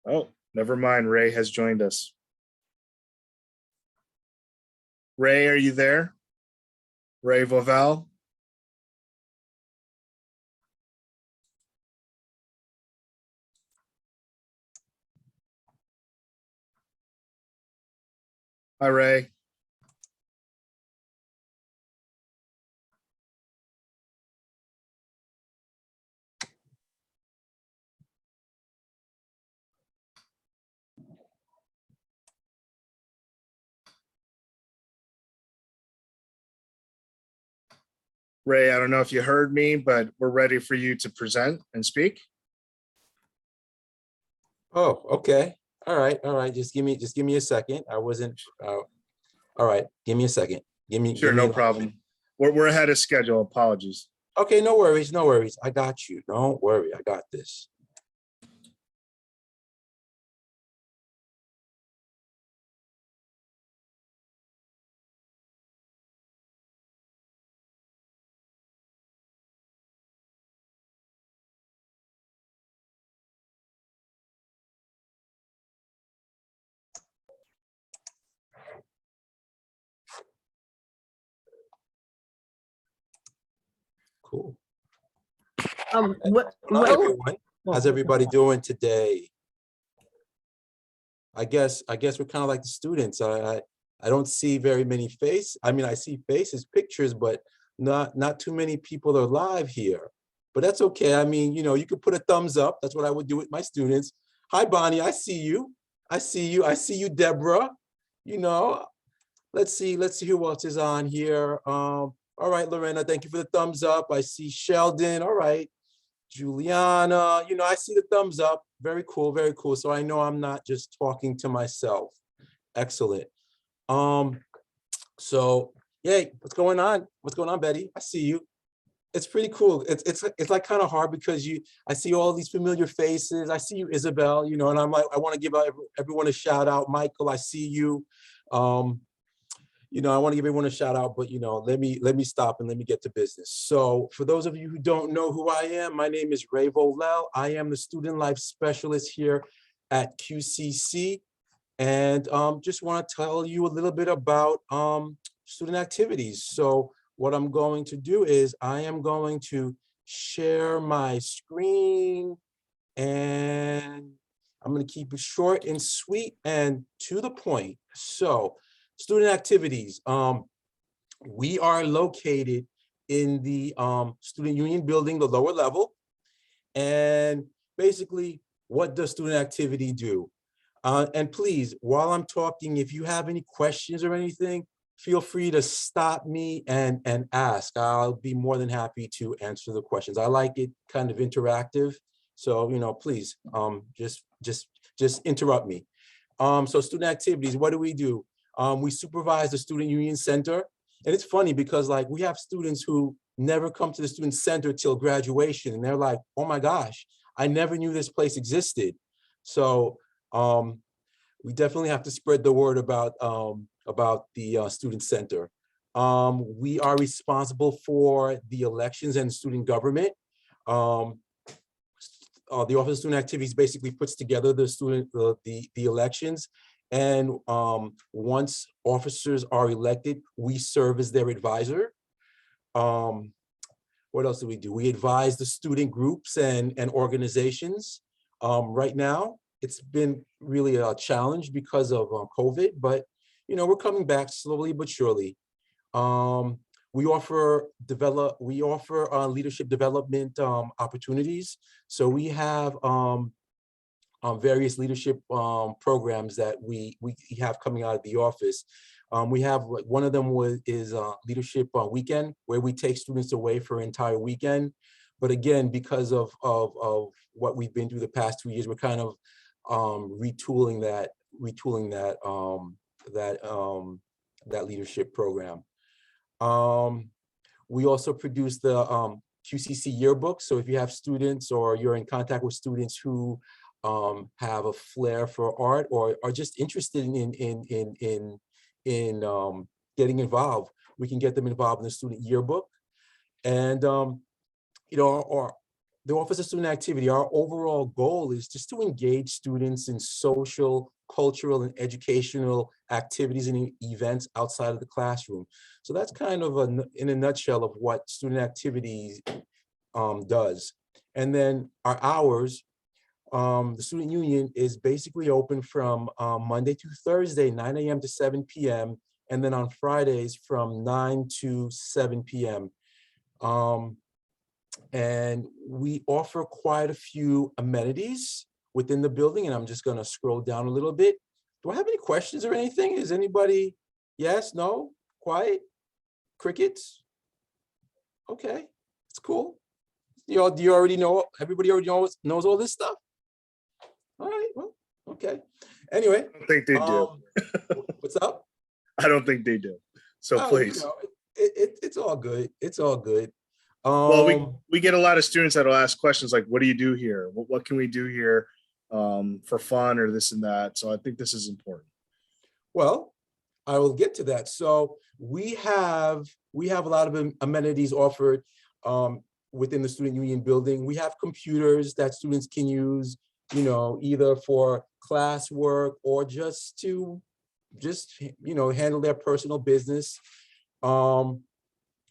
Oh, never mind. Ray has joined us. Ray, are you there? Ray Vovell? Hi, Ray. Ray, I don't know if you heard me, but we're ready for you to present and speak. Oh, okay. All right. Just give me a second. I wasn't, all right. Give me a second. Sure, no problem. We're ahead of schedule. Apologies. Okay, no worries. I got you. Don't worry. I got this. Cool. What, Hi, everyone. How's everybody doing today? I guess we're kind of like the students. I don't see very many faces. I mean, I see faces, pictures, but not too many people are live here. But that's okay. I mean, you know, you could put a thumbs up. That's what I would do with my students. Hi, Bonnie. I see you. I see you. I see you, Deborah. You know, let's see who else is on here. All right, Lorena, thank you for the thumbs up. I see Sheldon. All right. Juliana, you know, I see the thumbs up. Very cool, very cool. So I know I'm not just talking to myself. Excellent. So yay, what's going on? What's going on, Betty? I see you. It's pretty cool. It's like kind of hard because I see all these familiar faces. I see you, Isabel, you know, and I'm like, I want to give everyone a shout out. Michael, I see you. You know, I want to give everyone a shout out, but you know, let me stop and let me get to business. So for those of you who don't know who I am, my name is Ray Volel. I am the Student Life Specialist here at QCC. And just want to tell you a little bit about student activities. So what I'm going to do is I am going to share my screen, and I'm going to keep it short and sweet and to the point. So student activities, we are located in the Student Union building, the lower level. And basically, what does student activity do? And please, while I'm talking, if you have any questions or anything, feel free to stop me and ask. I'll be more than happy to answer the questions. I like it kind of interactive. So, you know, please just interrupt me. So student activities, what do? We supervise the Student Union Center. And it's funny because like we have students who never come to the Student Center till graduation. And they're like, oh my gosh, I never knew this place existed. So we definitely have to spread the word about the Student Center. We are responsible for the elections and student government. The Office of Student Activities basically puts together the elections. And once officers are elected, we serve as their advisor. What else do? We advise the student groups and organizations. Right now, it's been really a challenge because of COVID, but you know, we're coming back slowly but surely. We offer leadership development opportunities. So we have various leadership programs that we have coming out of the office. We have, one of them is leadership weekend, where we take students away for an entire weekend. But again, because of what we've been through the past 2 years, we're kind of retooling that leadership program. We also produce the QCC yearbook. So if you have students or you're in contact with students who have a flair for art or are just interested in getting involved, we can get them involved in the student yearbook. And you know, the Office of Student Activity, our overall goal is just to engage students in social, cultural, and educational activities and events outside of the classroom. So that's kind of in a nutshell of what student activities does. And then our hours, the Student Union is basically open from Monday to Thursday, 9 a.m. to 7 p.m. And then on Fridays from 9 to 7 p.m. And we offer quite a few amenities within the building. And I'm just going to scroll down a little bit. Do I have any questions or anything? Is anybody, yes, no, quiet, crickets? Okay, it's cool. Do you already know, everybody already knows all this stuff? All right, well, okay. Anyway. I don't think they do. What's up? I don't think they do. So please. You know, it's all good. It's all good. Well, we get a lot of students that will ask questions like, what do you do here? What can we do here for fun or this and that? So I think this is important. Well, I will get to that. So we have a lot of amenities offered within the Student Union building. We have computers that students can use, you know, either for classwork or just to you know, handle their personal business.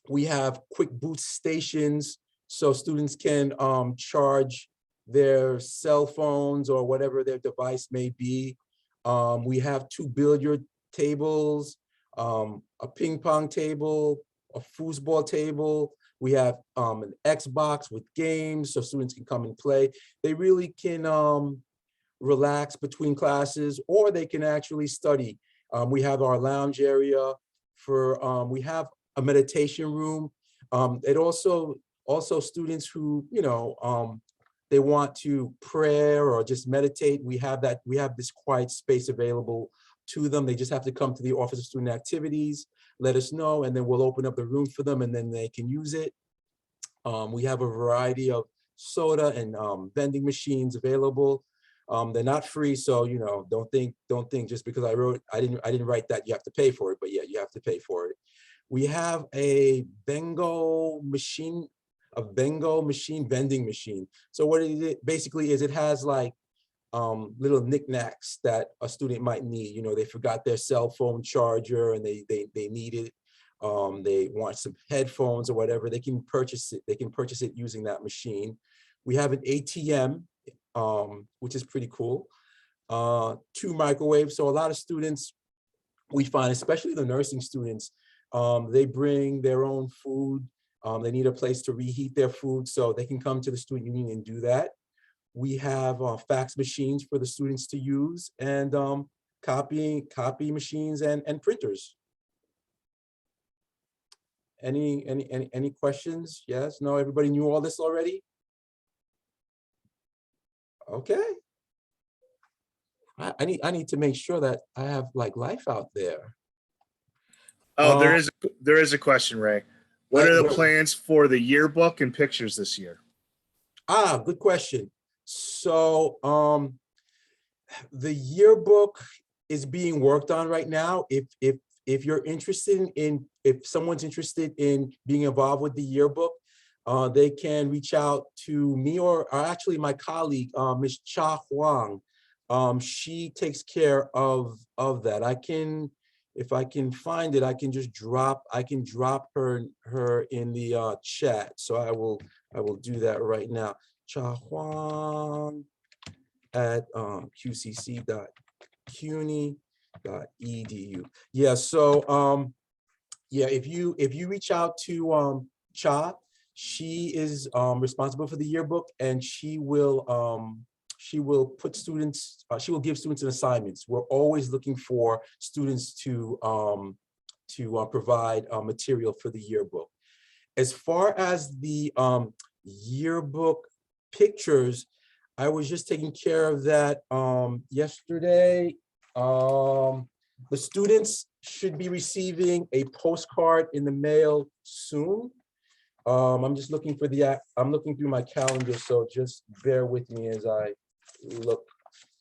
We have quick boot stations, so students can charge their cell phones or whatever their device may be. We have 2 billiard tables, a ping pong table, a foosball table. We have an Xbox with games so students can come and play. They really can relax between classes, or they can actually study. We have our lounge area we have a meditation room. It also students who, they want to pray or just meditate. We have this quiet space available to them. They just have to come to the Office of Student Activities, let us know, and then we'll open up the room for them and then they can use it. We have a variety of soda and vending machines available. They're not free, so don't think just because I didn't write that you have to pay for it, but yeah, you have to pay for it. We have a bingo machine vending machine. So what it basically is, it has like little knickknacks that a student might need. They forgot their cell phone charger and they need it. They want some headphones or whatever, they can purchase it. They can purchase it using that machine. We have an ATM, which is pretty cool. 2 microwaves. So a lot of students, we find, especially the nursing students, they bring their own food. They need a place to reheat their food, so they can come to the student union and do that. We have fax machines for the students to use, and copy machines and printers. Any questions? Yes, no, everybody knew all this already? Okay. I need to make sure that I have like life out there. Oh, there is a question, Ray. What are the plans for the yearbook and pictures this year? Good question. So the yearbook is being worked on right now. If you're interested if someone's interested in being involved with the yearbook, they can reach out to me or actually my colleague, Ms. Cha Huang. She takes care of that. If I can find it, I can drop her in the chat. So I will do that right now. Cha Huang at qcc.cuny.edu. Yeah. So yeah, if you reach out to Cha, she is responsible for the yearbook, and she will put students, she will give students an assignments. We're always looking for students to provide material for the yearbook. As far as the yearbook pictures, I was just taking care of that yesterday. The students should be receiving a postcard in the mail soon. I'm just looking for I'm looking through my calendar, so just bear with me as I look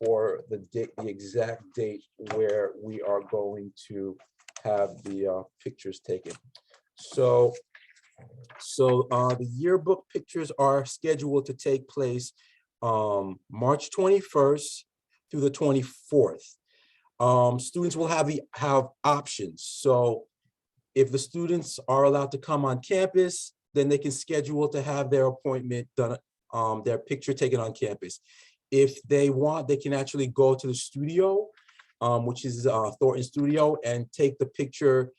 for the exact date where we are going to have the pictures taken. So the yearbook pictures are scheduled to take place March 21st through the 24th. Students will have options. So if the students are allowed to come on campus, then they can schedule to have their appointment done, their picture taken on campus. If they want, they can actually go to the studio, which is Thornton Studio, and take the picture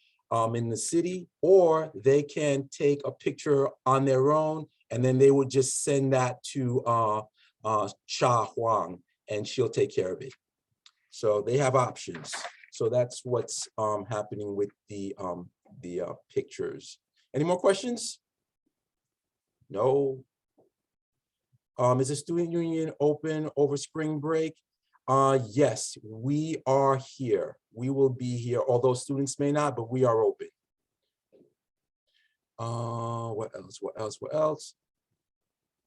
in the city, or they can take a picture on their own, and then they would just send that to Cha Huang, and she'll take care of it. So they have options. So that's what's happening with the pictures. Any more questions? No. Is the student union open over spring break? Yes, we are here. We will be here, although students may not, but we are open. What else?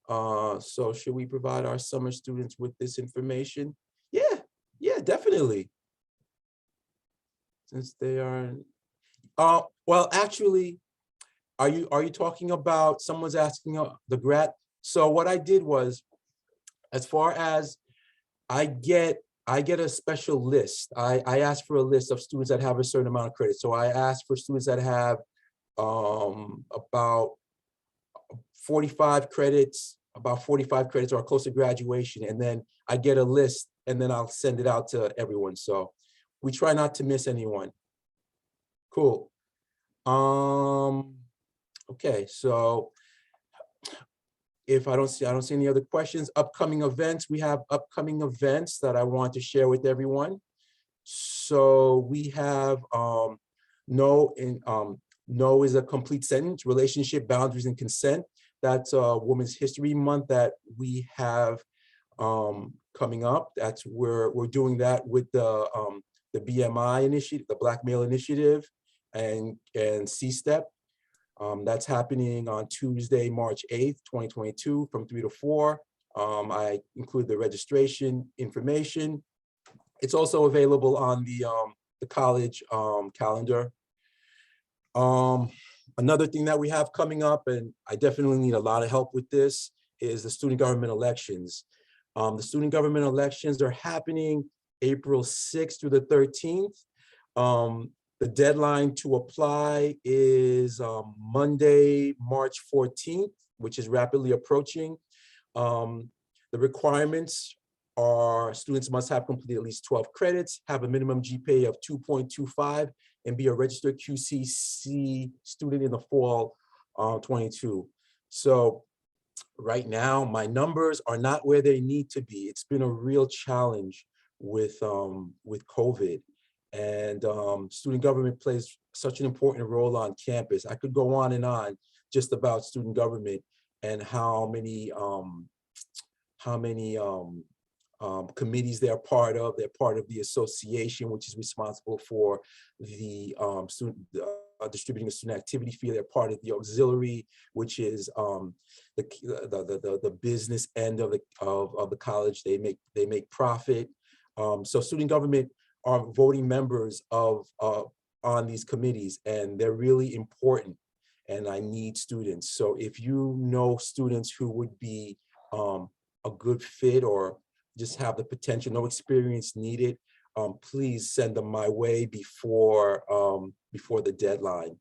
So should we provide our summer students with this information? Yeah, definitely. Since they are, well, actually, are you talking about, someone's asking the grad? So what I did was, as far as I get a special list. I asked for a list of students that have a certain amount of credit. So I asked for students that have about 45 credits, or close to graduation. And then I get a list and then I'll send it out to everyone. So we try not to miss anyone. Cool. Okay, so if I don't see any other questions, upcoming events, we have upcoming events that I want to share with everyone. So we have No is a complete sentence, relationship, boundaries, and consent. That's Women's History Month that we have coming up. That's where we're doing that with the BMI initiative, the Black Male Initiative, and C-STEP. That's happening on Tuesday, March 8th, 2022 from 3 to 4. I include the registration information. It's also available on the college calendar. Another thing that we have coming up, and I definitely need a lot of help with this, is the student government elections. The student government elections are happening April 6th through the 13th. The deadline to apply is Monday, March 14th, which is rapidly approaching. The requirements are students must have completed at least 12 credits, have a minimum GPA of 2.25, and be a registered QCC student in the fall 22. So right now, my numbers are not where they need to be. It's been a real challenge with COVID. And student government plays such an important role on campus. I could go on and on just about student government and how many committees they're part of. They're part of the association, which is responsible for the distributing the student activity fee. They're part of the auxiliary, which is the business end of the college. They make profit. So student government are voting members of on these committees, and they're really important. And I need students. So if you know students who would be a good fit or just have the potential, no experience needed, please send them my way before the deadline.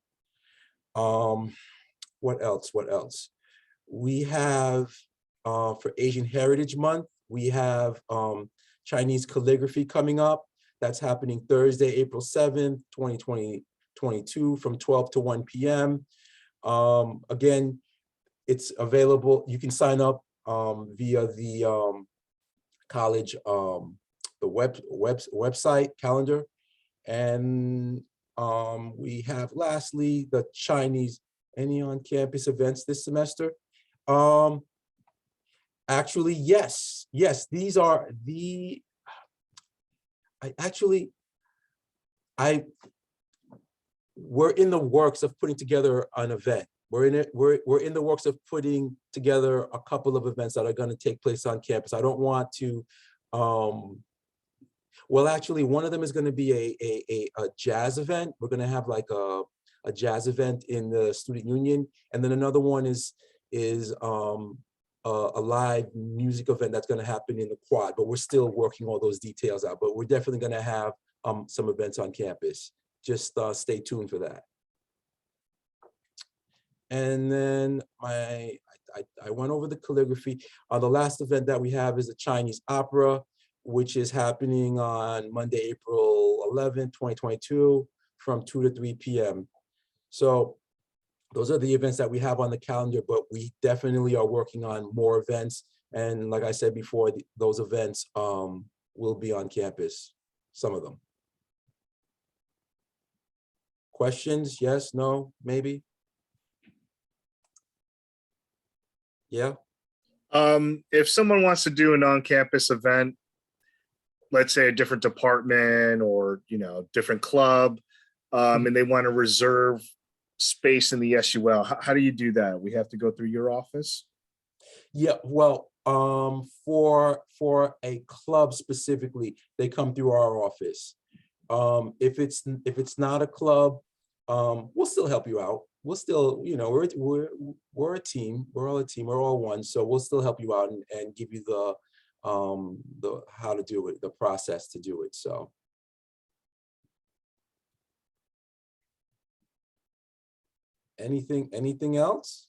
What else? We have for Asian Heritage Month, we have Chinese calligraphy coming up. That's happening Thursday, April 7th, 2022 from 12 to 1 p.m. Again, it's available. You can sign up via the college, the website calendar. And we have lastly, the Chinese, any on-campus events this semester? Actually, yes, these are the, we're in the works of putting together an event. We're in the works of putting together a couple of events that are going to take place on campus. I don't want to, well, actually, one of them is going to be a jazz event. We're going to have like a jazz event in the student union, and then another one is a live music event that's going to happen in the quad. But we're still working all those details out. But we're definitely going to have some events on campus. Just stay tuned for that. And then I went over the calligraphy. The last event that we have is a Chinese opera, which is happening on Monday, April 11th, 2022 from 2 to 3 p.m. So those are the events that we have on the calendar, but we definitely are working on more events. And like I said before, those events will be on campus, some of them. Questions? Yes, no, maybe? Yeah. If someone wants to do an on-campus event, let's say a different department or, different club, and they want to reserve space in the SUL, how do you do that? We have to go through your office? Yeah, well, for a club specifically, they come through our office. If it's not a club, we'll still help you out. We'll still, we're a team. We're all a team. We're all one. So we'll still help you out and give you the how to do it, the process to do it. So. anything else?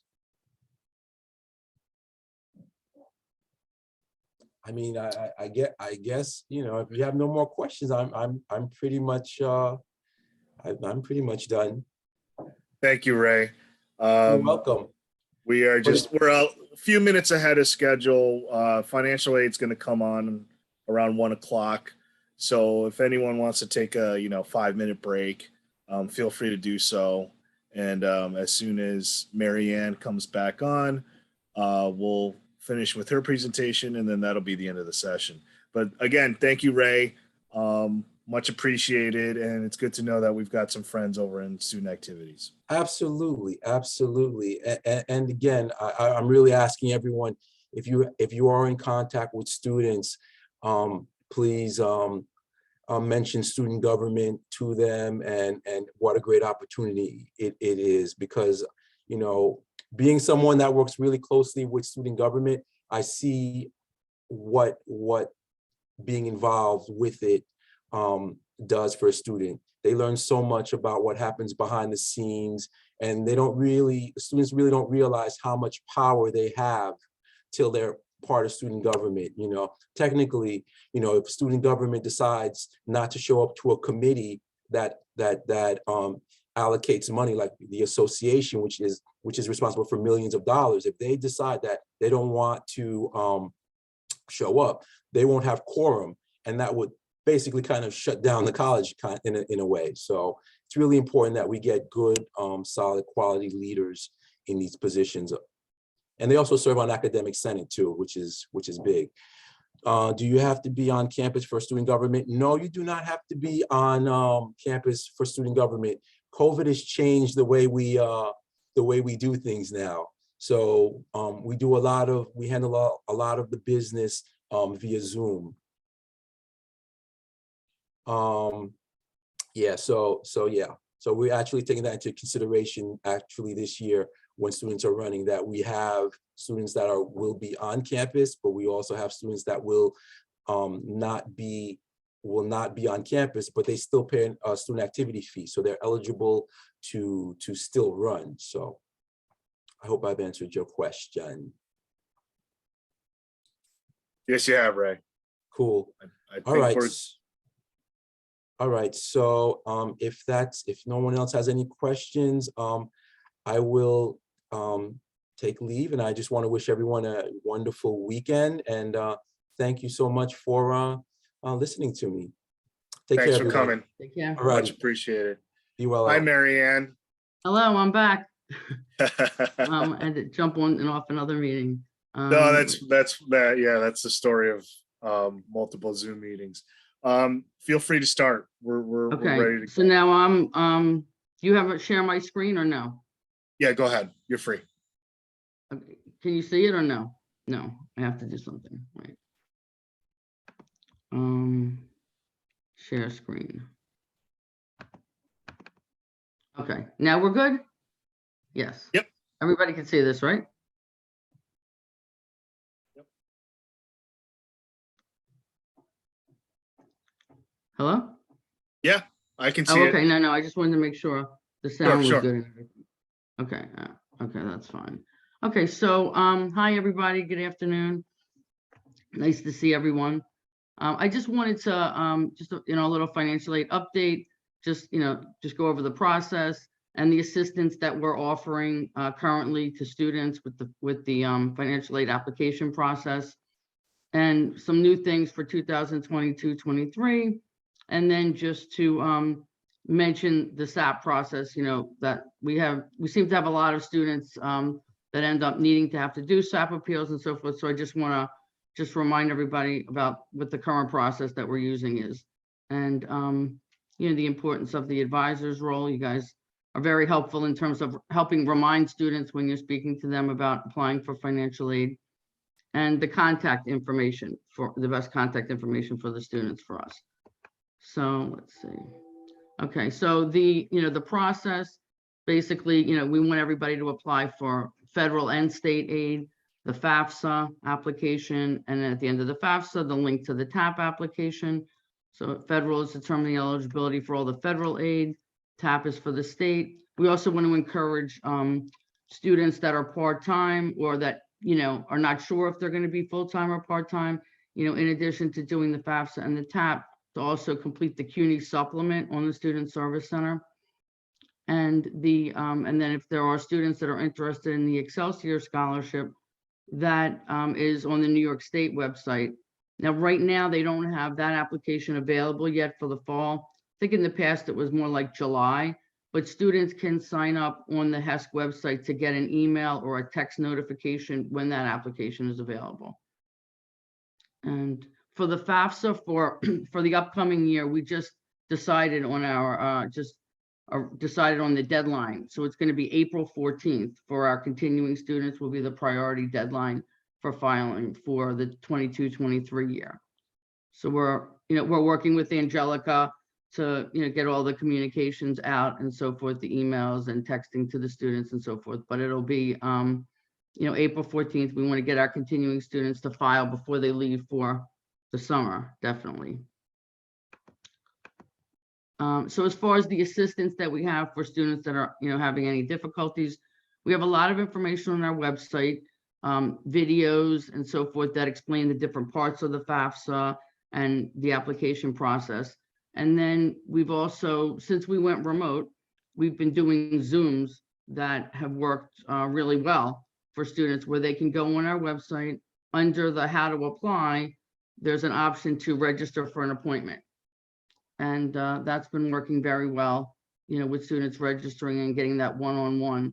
I mean, I guess, you know, if you have no more questions, I'm pretty much I'm pretty much done. Thank you, Ray. You're welcome. We're a few minutes ahead of schedule. Financial aid's going to come on around 1 o'clock. So if anyone wants to take a 5-minute break, feel free to do so. And as soon as Mary Ann comes back on, we'll finish with her presentation, and then that'll be the end of the session. But again, thank you, Ray. Much appreciated, and it's good to know that we've got some friends over in student activities. Absolutely, absolutely. And again, I'm really asking everyone, if you are in contact with students, please mention student government to them, and what a great opportunity it is, because, you know, being someone that works really closely with student government, I see what being involved with it does for a student. They learn so much about what happens behind the scenes, and students really don't realize how much power they have till they're part of student government. You know, technically, you know, if student government decides not to show up to a committee that allocates money, like the association, which is responsible for millions of dollars, if they decide that they don't want to show up, they won't have quorum, and that would basically kind of shut down the college in a way. So it's really important that we get good, solid, quality leaders in these positions. And they also serve on academic senate too, which is big. Do you have to be on campus for student government? No, you do not have to be on campus for student government. COVID has changed the way we do things now. So we handle a lot of the business via Zoom. Yeah, so we're actually taking that into consideration actually this year when students are running, that we have students that will be on campus, but we also have students that will not be on campus, but they still pay a student activity fee, so they're eligible to still run. So I hope I've answered your question. Yes, you have, Ray. Cool. I think All right. So if no one else has any questions, I will take leave, and I just want to wish everyone a wonderful weekend, and thank you so much for listening to me. Take Thanks care, for coming. Take care. All right. Much appreciated. Be well. Hi, Mary Ann. Hello, I'm back. I had to jump on and off another meeting. No, that's the story of multiple Zoom meetings. Feel free to start. We're okay. ready to So go. now do you have share my screen or no? Yeah, go ahead. You're free. Okay. Can you see it or no? No, I have to do something, right? Share screen. Okay, now we're good? Yes. Yep. Everybody can see this, right? Yep. Hello? Yeah, I can see Oh, it. okay, no, I just wanted to make sure the sound Sure. was good and everything. Okay, okay, that's fine. Okay, so, hi, everybody, good afternoon. Nice to see everyone. I just wanted to, just, a little financial aid update, just go over the process and the assistance that we're offering currently to students with the financial aid application process, and some new things for 2022-23. And then just to mention the SAP process, that we seem to have a lot of students that end up needing to have to do SAP appeals and so forth. So I just want to remind everybody about what the current process that we're using is. And the importance of the advisor's role. You guys are very helpful in terms of helping remind students when you're speaking to them about applying for financial aid, and the contact information, for the best contact information for the students for us. So let's see. Okay, so the process, basically, we want everybody to apply for federal and state aid, the FAFSA application, and at the end of the FAFSA, the link to the TAP application. So federal is determining eligibility for all the federal aid, TAP is for the state, We also want to encourage students that are part-time or that, you know, are not sure if they're going to be full-time or part-time, you know, in addition to doing the FAFSA and the TAP, to also complete the CUNY supplement on the Student Service Center. And and then if there are students that are interested in the Excelsior Scholarship, that is on the New York State website. Now, right now, they don't have that application available yet for the fall. I think in the past it was more like July, but students can sign up on the HESC website to get an email or a text notification when that application is available. And for the FAFSA for the upcoming year, we just decided on our decided on the deadline. So it's going to be April 14th for our continuing students will be the priority deadline for filing for the 22-23 year. So we're working with Angelica to, get all the communications out and so forth, the emails and texting to the students and so forth. But it'll be, April 14th. We want to get our continuing students to file before they leave for the summer, definitely. So as far as the assistance that we have for students that are, having any difficulties, we have a lot of information on our website, videos and so forth that explain the different parts of the FAFSA and the application process. And then we've also, since we went remote, we've been doing Zooms that have worked really well for students, where they can go on our website under the how to apply. There's an option to register for an appointment. And that's been working very well, with students registering and getting that one-on-one.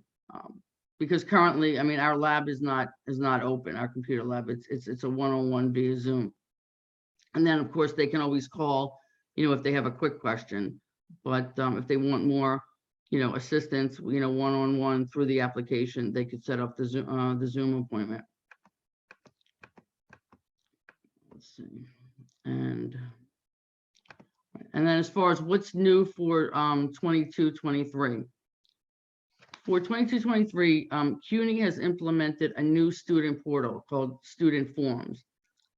Because currently, our lab is not open, our computer lab. It's a one-on-one via Zoom. And then, of course, they can always call, if they have a quick question. But if they want more, assistance, one-on-one through the application, they could set up the Zoom appointment. Let's see. And then as far as what's new for 22-23. For 22-23, CUNY has implemented a new student portal called Student Forms.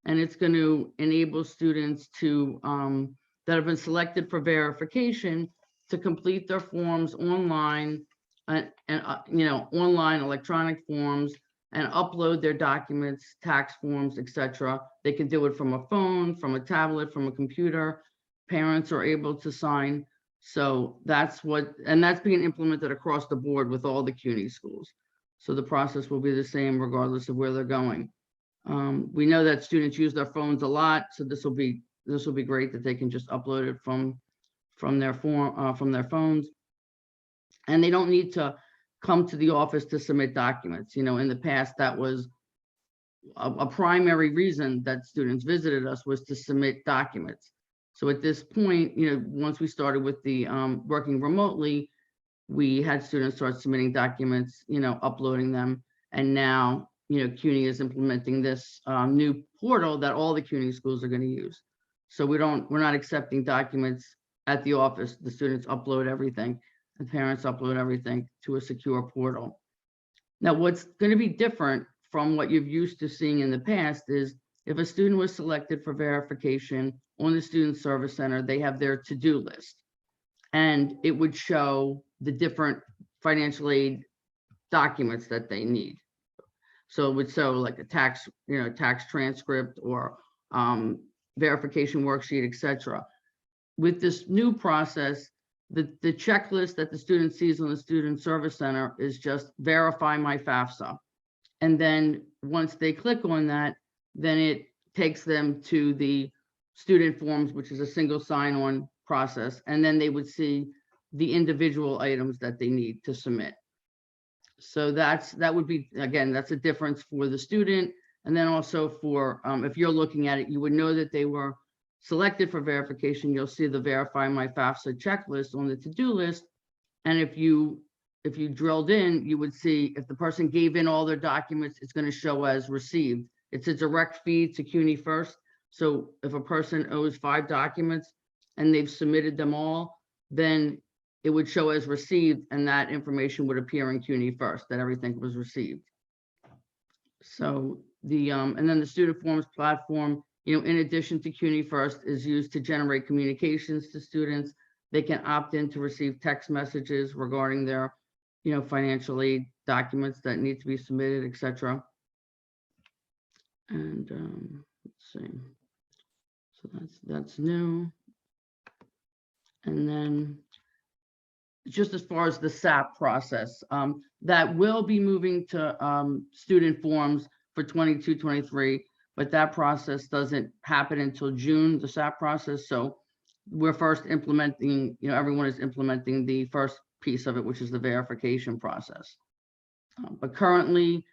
And it's going to enable students to that have been selected for verification to complete their forms online and online electronic forms and upload their documents, tax forms, etc. They can do it from a phone, from a tablet, from a computer. Parents are able to sign. So that's being implemented across the board with all the CUNY schools. So the process will be the same regardless of where they're going. We know that students use their phones a lot, so this will be great that they can just upload it from their phones, and they don't need to come to the office to submit documents. In the past, that was a primary reason that students visited us, was to submit documents. So at this point, once we started with the working remotely, we had students start submitting documents, uploading them. And now, CUNY is implementing this new portal that all the CUNY schools are going to use. So we're not accepting documents at the office. The students upload everything, the parents upload everything to a secure portal. Now, what's going to be different from what you've used to seeing in the past is if a student was selected for verification on the Student Service Center, they have their to-do list, and it would show the different financial aid documents that they need. So it would show like a tax transcript or verification worksheet, etc. With this new process, the checklist that the student sees on the Student Service Center is just verify my FAFSA. And then once they click on that, then it takes them to the student forms, which is a single sign-on process. And then they would see the individual items that they need to submit. So that would be, again, that's a difference for the student. And then also for, if you're looking at it, you would know that they were selected for verification. You'll see the Verify My FAFSA checklist on the to-do list. And if you drilled in, you would see if the person gave in all their documents, it's going to show as received. It's a direct feed to CUNY First. So if a person owes 5 documents and they've submitted them all, then it would show as received, and that information would appear in CUNY First, that everything was received. So and then the Student Forms platform, in addition to CUNY First, is used to generate communications to students. They can opt in to receive text messages regarding their financial aid documents that need to be submitted, etc. And let's see. So that's new. And then just as far as the SAP process, that will be moving to student forms for 22-23, but that process doesn't happen until June, the SAP process. So we're first implementing, everyone is implementing the first piece of it, which is the verification process. But currently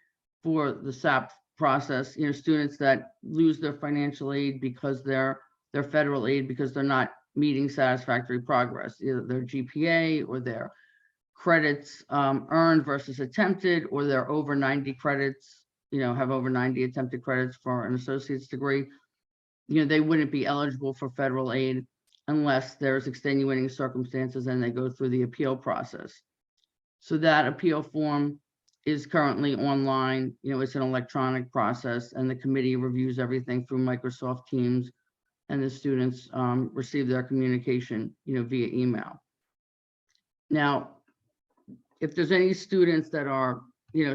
for the SAP process, students that lose their financial aid because their federal aid, because they're not meeting satisfactory progress, either their GPA or their credits earned versus attempted, or they're over 90 credits, have over 90 attempted credits for an associate's degree, they wouldn't be eligible for federal aid unless there's extenuating circumstances and they go through the appeal process. So that appeal form is currently online. It's an electronic process, and the committee reviews everything through Microsoft Teams, and the students receive their communication, via email. Now, if there's any students that are,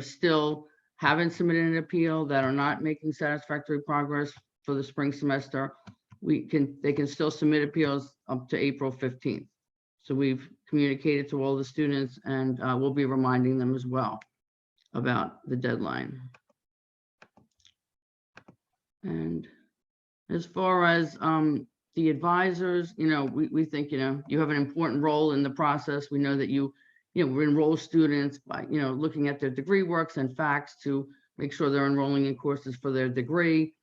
still haven't submitted an appeal, that are not making satisfactory progress for the spring semester, they can still submit appeals up to April 15th. So we've communicated to all the students, and we'll be reminding them as well about the deadline. And as far as the advisors, we think, you have an important role in the process. We know that you enroll students by, looking at their degree works and facts to make sure they're enrolling in courses for their degree.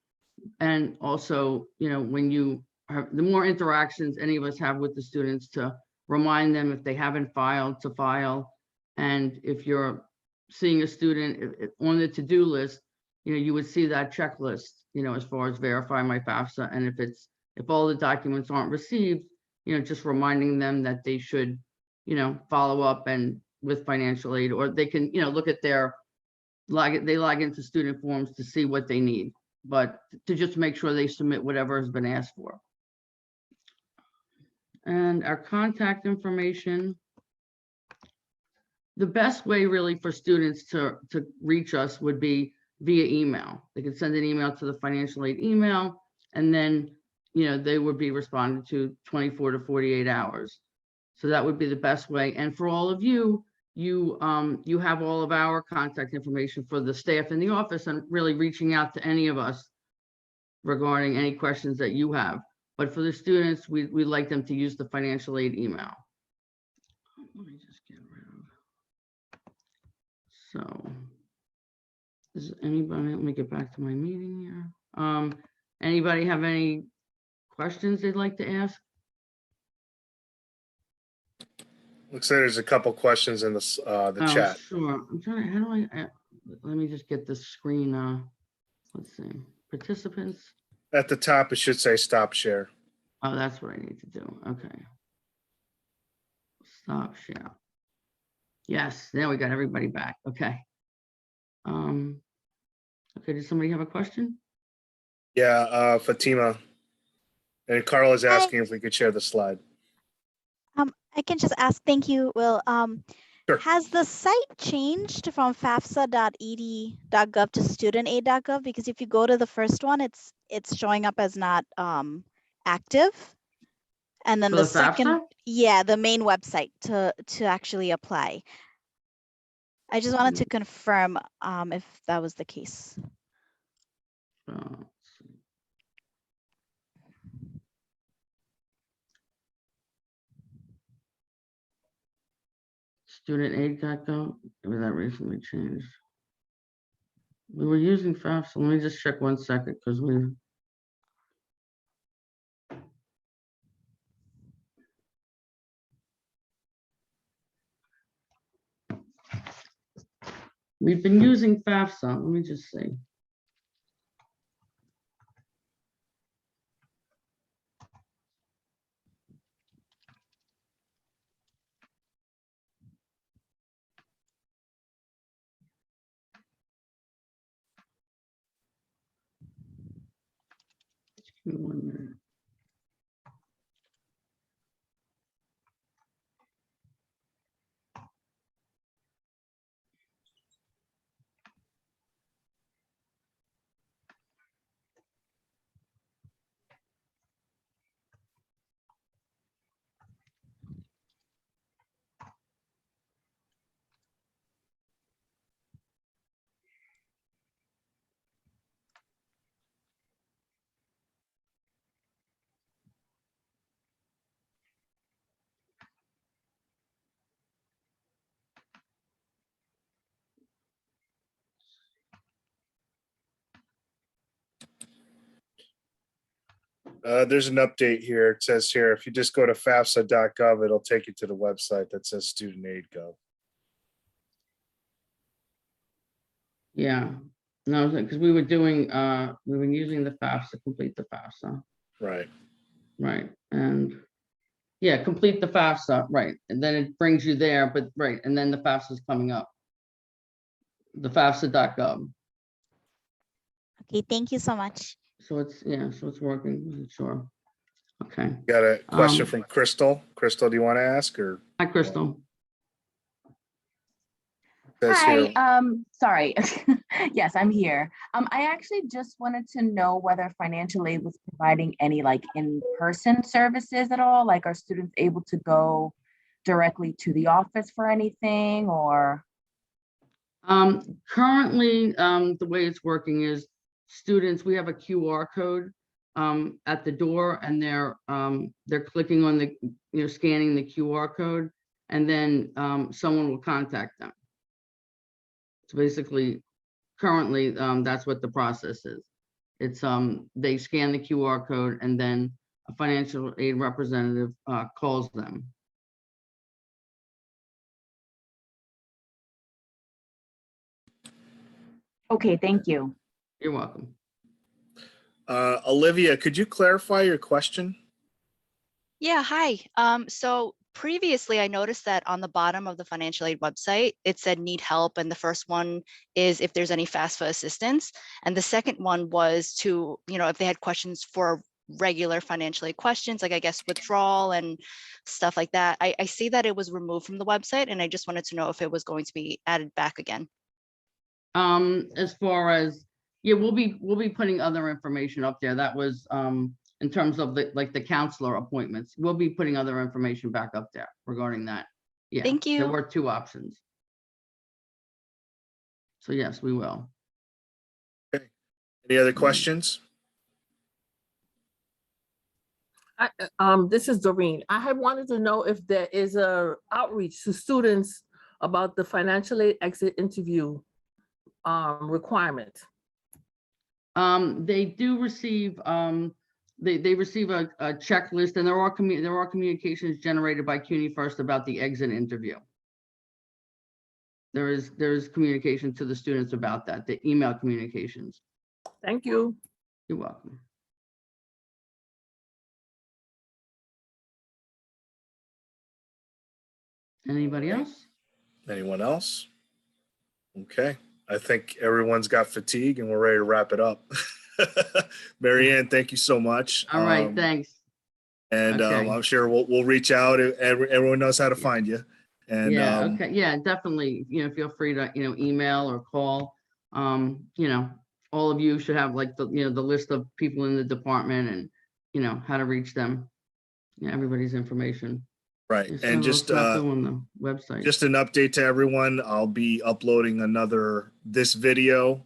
And also, when you have, the more interactions any of us have with the students, to remind them if they haven't filed to file. And if you're seeing a student on the to-do list, you would see that checklist, as far as verify my FAFSA. And if all the documents aren't received, just reminding them that they should, follow up and with financial aid, or they can, look at their they log into student forms to see what they need, but to just make sure they submit whatever has been asked for. And our contact information, the best way really for students to reach us would be via email. They could send an email to the financial aid email, and then, they would be responded to 24 to 48 hours. So that would be the best way. And for all of you, you have all of our contact information for the staff in the office, and really reaching out to any of us regarding any questions that you have. But for the students, we like them to use the financial aid email. Let me just get rid of. So, does anybody, let me get back to my meeting here. Anybody have any questions they'd like to ask? Looks like there's a couple questions in the chat. Sure. I'm trying to, how do I, let me just get the screen. Let's see, participants. At the top, it should say stop share. Oh, that's what I need to do. Okay. Stop share. Yes, now we got everybody back. Okay. Okay, does somebody have a question? Yeah, Fatima. And Carl is asking if we could share the slide. I can just ask, thank you, Will. Sure. Has the site changed from fafsa.ed.gov to studentaid.gov? Because if you go to the first one, it's showing up as not active. And then For the the second, FAFSA? yeah, the main website to actually apply. I just wanted to confirm if that was the case. Let's see. Studentaid.gov, was that recently changed? We were using FAFSA. Let me just check one second, because we've been using FAFSA. Let me just see. Give me 1 minute. There's an update here. It says here, if you just go to fafsa.gov, it'll take you to the website that says student aid gov. Yeah, no, because we were doing, we were using the FAFSA, complete the FAFSA, Right. right? And yeah, complete the FAFSA, right? And then it brings you there, but right, and then the FAFSA is coming up. The FAFSA.gov. Okay, thank you so much. So it's, yeah, so it's working, wasn't sure. Okay. Got a question Um, from Crystal. Crystal, do you want to ask or? Hi, Crystal. Says Hi, here- sorry. Yes, I'm here. I actually just wanted to know whether financial aid was providing any like in-person services at all? Like are students able to go directly to the office for anything or? Currently, the way it's working is students, we have a QR code at the door and they're clicking on the, scanning the QR code and then someone will contact them. So basically, currently, that's what the process is. It's they scan the QR code and then a financial aid representative calls them. Okay, thank you. You're welcome. Olivia, could you clarify your question? Yeah, hi. So previously I noticed that on the bottom of the financial aid website, it said need help. And the first one is if there's any FAFSA assistance. And the second one was to, if they had questions for regular financial aid questions, like I guess withdrawal and stuff like that. I see that it was removed from the website and I just wanted to know if it was going to be added back again. As far as, yeah, we'll be putting other information up there. That was in terms of the counselor appointments. We'll be putting other information back up there regarding that. Yeah. Thank you. There were two options. So yes, we will. Any other questions? This is Doreen. I had wanted to know if there is a outreach to students about the financial aid exit interview requirement. They do receive they receive a checklist and there are communications generated by CUNY First about the exit interview. There is communication to the students about that, the email communications. Thank you. You're welcome. Anybody else? Anyone else? Okay, I think everyone's got fatigue and we're ready to wrap it up. Mary Ann, thank you so much. All right, thanks. And Okay. I'm sure we'll reach out. Everyone knows how to find you. And Yeah, okay, yeah, definitely, feel free to, email or call. All of you should have like the list of people in the department and, how to reach them. Yeah, everybody's information. right. It's And just on the website. just an update to everyone. I'll be uploading this video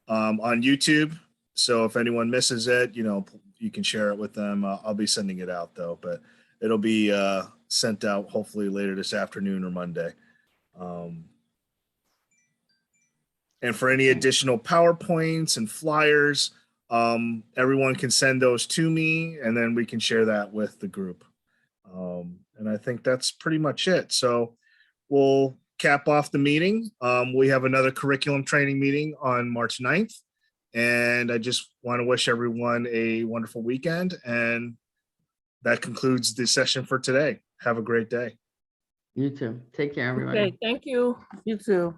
on YouTube. So if anyone misses it, you can share it with them. I'll be sending it out though, but it'll be sent out hopefully later this afternoon or Monday. And for any additional PowerPoints and flyers, everyone can send those to me and then we can share that with the group. And I think that's pretty much it. So we'll cap off the meeting. We have another curriculum training meeting on March 9th. And I just want to wish everyone a wonderful weekend. And that concludes the session for today. Have a great day. You too. Take care, everybody. Okay, thank you. You too.